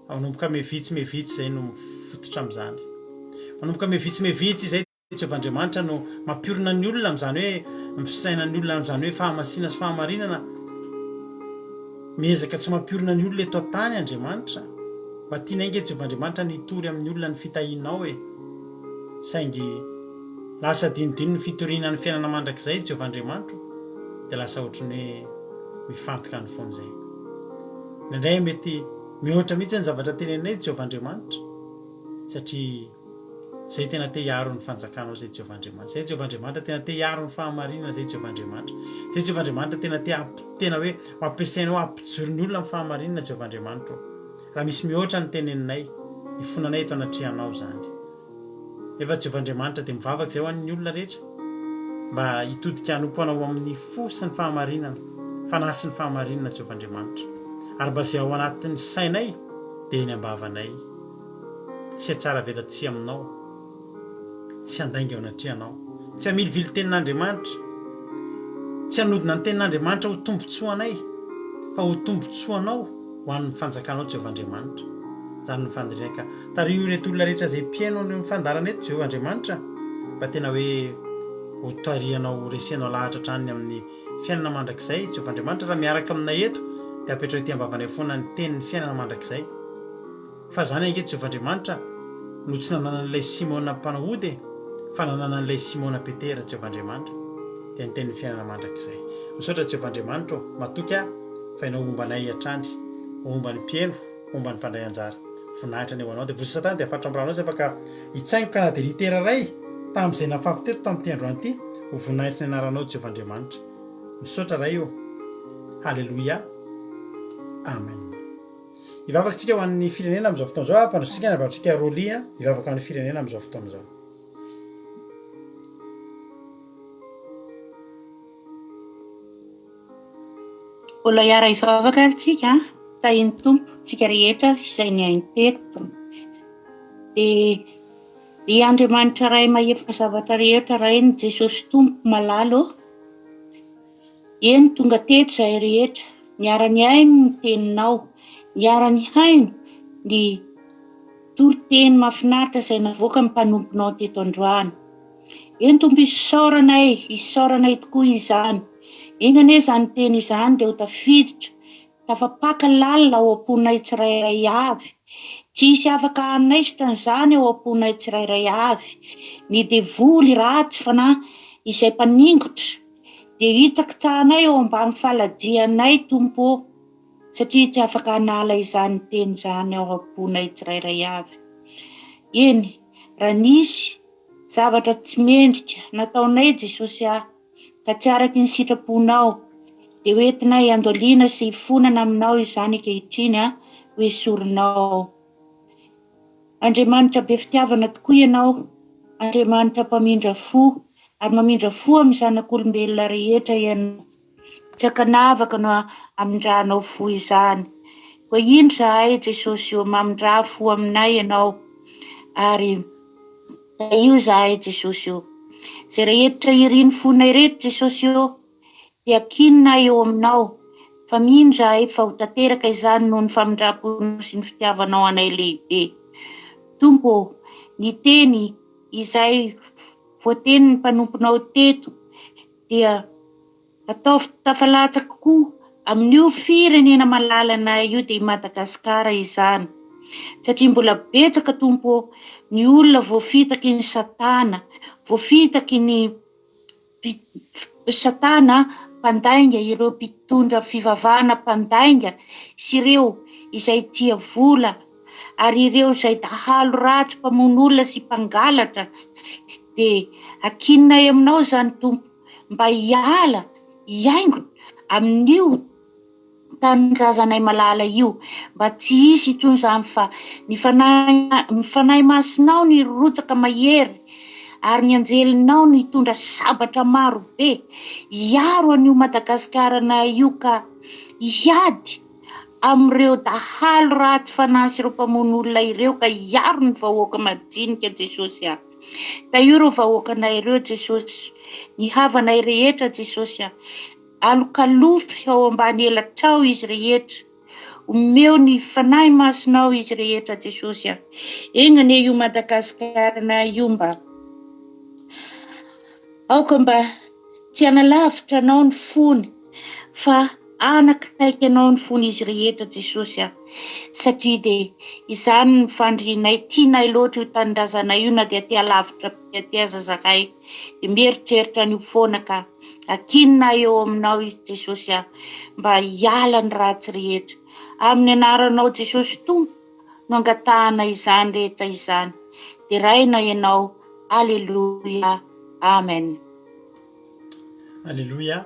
manomboka mevitsy zay no mifototra amin'izany manomboka mevitsy zay Jehovah'andriamanitra no mampiorina ny olona amin'izany hoe mifisaina ny olona amin'izany hoe fahamasina sy fahamarinana. Miezaka tsy mampiorina ny olona eto an-tany Andriamanitra. Mba tiana inge Jehovah'andriamanitra nitory amin'ny olona ny fitahianao saingy lasa dinodino ny fitoriana ny fiainana mandrakizay Jehovah'andriamanitra dia lasa ohatrany hoe mifantoka ny foan'izay. Indray mety mihoatra mihitsy ny zavatra tenenay Jehovah'andriamanitra satria zay tena te hiaro ny fanjakanao zay Jehovah'andriamanitra. Zay Jehovah'andriamanitra tena te hiaro ny fahamarinana zay Jehovah'andriamanitra. Zay Jehovah'andriamanitra tena hoe mampiasainao ampijoro ny olona amin'ny fahamarinana Jehovah'andriamanitra. Raha misy mihoatra ny teneninay, ifonanay eto anatrihanao zany. Efa Jehovah'andriamanitra dia mivavaka zay ho an'ny olona rehetra mba hitodika hanompo anao amin'ny fo sy ny fahamarinana, fanasy ny fahamarinana Jehovah'andriamanitra. Ary mba zay ao anatin'ny sainay dia eny ambavanay. Tsy hatsara velatsia aminao, tsy handainga ao anatrihanao, tsy hamilivily tenin'Andriamanitra, tsy hanodina ny tenin'Andriamanitra ho tombotsoanay, fa ho tombotsoanao ho an'ny fanjakanao Jehovah'andriamanitra. Zany ny fandrinaka tario reto olona rehetra zay mpiaino ny fandarana eto Jehovah'andriamanitra mba tena hoe ho tarihanao resenao lahatra hatrany amin'ny fiainana mandrakizay Jehovah'andriamanitra. Raha miaraka aminay eto dia apetrao ety ambavanay foana ny tenin'ny fiainana mandrakizay. Fa zany ange Jehovah'andriamanitra no tsy nanana an'ilay Simona mpanahody fa nanana an'ilay Simona Petera Jehovah'andriamanitra dia ny tenin'ny fiainana mandrakizay. Misaotra Jehovah'andriamanitra matoky fa ianao ombanay hatrany, omba ny mpieno, omba ny mpandray anjara. Voninahitra ny eo anao dia vozy Satana dia afatra ambaranao izay afaka hitsaingoka na dia litera ray tamin'izay nafafy teto tamin'ity androany ity ho voninahitra ny anaranao Jehovah'andriamanitra. Misaotra ray io. Halleluia. Amen. Ivavaka tsika ho an'ny firenena amin'izao fotoana izao. Mpandrosotsika ny avatsika rolia ivavaka amin'ny firenena amin'izao fotoana izao. Mbola hiara ivavaka tsika tahiny tompo tsika rehetra izay ny hainy teto. Dia Andriamanitra ray mahefa zavatra rehetra ray ny Jesosy tompo malalo. Eny tonga teto izay rehetra, niara-ny haino ny teninao, niara-ny haino ny toriteny mahafinaritra izay navoaka ny mpanomponao teto androany. Eny tompo isaoranay tokoa izany. Engane izany teny izany dia ho tafiditra, tafapaka lalina ao am-ponay tsirairay avy. Tsy hisy afaka hanaisitra n'izany ao am-ponay tsirairay avy. Ny devoly ratsy fana izay mpaningotra dia hitsakitsahanay ao ambany faladianay tompo, satria tsy afaka hanala izany teny izany ao am-ponay tsirairay avy. Eny, raha nisy zavatra tsy mendrika nataonay Jesosy ka tsy araky ny sitraponao dia hoentinay andoliana sy hifonana aminao izany ankehitriny ho esorinao. Andriamanitra be fitiavana tokoa ianao, Andriamanitra mpamindra fo, ary mamindra fo amin'ny zanak'olombelona rehetra ianao. Tsy hakanavaka no amindranao fo izany. Koa ino zahay Jesosy io mamindra fo aminay ianao, ary io zahay Jesosy io. Zay rehetra iriny fonay rehetra Jesosy io dia kinina eo aminao, fa mino zahay fa ho tanteraka izany noho ny famindram-ponao sy ny fitiavanao anay lehibe. Tompo, ny teny izay voatenin'ny mpanomponao teto dia atao tafalatsaka koa amin'io firenena malalana io dia Madagasikara izany. Satria mbola betsaka tompo ny olona voafitaky ny Satana, voafitaky ny Satana mpandainga, ireo mpitondra fivavahana mpandainga sy ireo izay tia vola, ary ireo izay dahalo ratsy mpamono olona sy mpangalatra. Dia akinonay aminao zany tompo mba hiala, hiaingo amin'io tanindrazanay malala io, mba tsy hisy intsony izany fa ny fanahy masinao ny rotsaka mahery, ary ny anjelinao ny hitondra sabatra maro be hiaro an'io Madagasikara na io ka hiady amin'ireo dahalo ratsy fanahy sy ireo mpamono olona ireo, ka hiaro ny vahoaka madinika Jesosy. Ka io ireo vahoakanay ireo Jesosy, ny havanay rehetra Jesosy, alokalofy ao ambany elatrao izy rehetra, omeo ny fanahy masinao izy rehetra Jesosy. Engane io Madagasikara na io mba aoka mba tsy analavitra anao ny fony fa anakaiky anao ny fony izy rehetra Jesosy a satria de izany ny fandrinay tianay loatra io tanindrazanay io na dia aty alavitra aty azazakay de mieritreritra an'io foana ka akinina eo aminao izy Jesosy a mba hiala ny ratsy rehetra amin'ny anaranao Jesosy Tompo no angatahana izany rehetra izany de raina ianao. Alleluia, amen. Alleluia.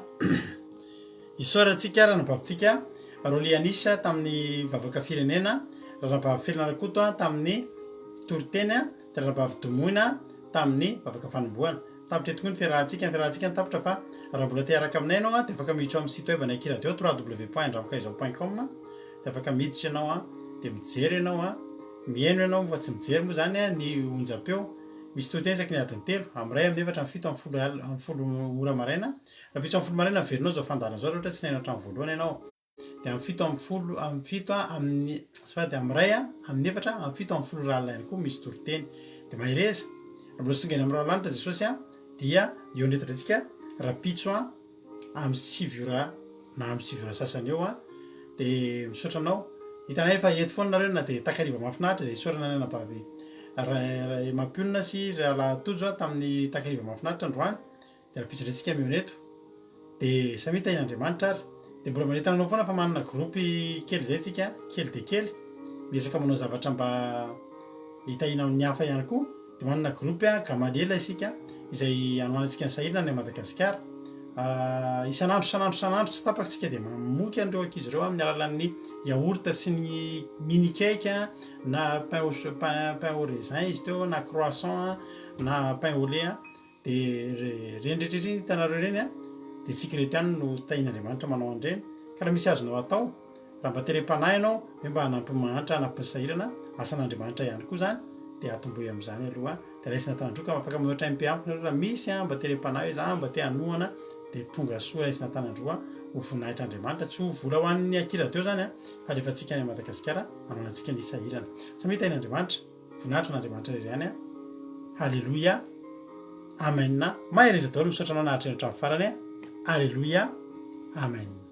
Isaorantsika ranabavitsika Rolianisa tamin'ny vavaka firenena, ranabavy Firinarakoto tamin'ny toriteny, ranabavy Domoina tamin'ny vavaka fanomboana. Tapitra tokoa ny fiarahantsika, ny fiarahantsika ny tapitra fa raha mbola te araka aminay ianao dia afaka miditra amin'ny site web anay Kiradio www.ndravakaizao.com dia afaka miditra ianao dia mijery ianao mihaino ianao fa tsy mijery moa zany ny onjam-peo misy toriteny isaky ny adiny 3 amiray amin'ny 4 amin'ny 10 ora maraina raha 7 amin'ny 10 maraina verinao zao fandarana zao ohatra tsy nahinao hatramin'ny voalohany ianao dia amin'ny 7 amin'ny 7 amin'ny sady amiray amin'ny 4 amin'ny 7 amin'ny 10 ralina ihany koa misy toriteny dia mahireza raha mbola sy tonga eny amin'ny rahalanitra Jesosy dia eo netontsika rapitso amin'ny 7 ora na amin'ny 7 ora sasany eo dia misaotra anao hitanay efa eto foana nareo na dia takariva mahafinaritra izay isaorana ny anabavy mampionina sy rahalahatojo tamin'ny takariva mahafinaritra androany dia rapitso rentsika mioneto dia samita in'Andriamanitra ary dia mbola manentana anao foana fa manana gropy kely zay tsika kely dia kely miezaka manao zavatra mba hitahina amin'ny hafa ihany koa dia manana gropy Gamalela isika izay anoanantsika ny sahirana ny Madagasikara isanandro tsy tapaksika dia mamoky an'ireo ankizy ireo amin'ny alalan'ny yaourt sy ny mini cake na pain au raisin izy teo na croissant na pain au lait dia reny rehetrrehetra hitanareo reny dia tsika reto ihany no tahin'Andriamanitra manao an'ireny ka raha misy azonao atao raha mba terem-panahy ianao hoe mba hanampy mahantra hanampy ny sahirana asan'Andriamanitra ihany koa zany dia atombohy amin'izany aloha dia raisina tanandroka afaka mihoatra MP raha misy mba terem-panahy hoe za mba te hanohana dia tonga soa raisina tanandroa ho vonahitr'Andriamanitra tsy ho vola ho an'ny Kiradio zany fa rehefa tsika any Madagasikara mananantsika ny sahirana samy tahin'Andriamanitra voninahitra n'Andriamanitra iray Halleluia, amen. Mahireza daholo misaotra anao nahatrany hatramin'ny farany. Halleluia, amen.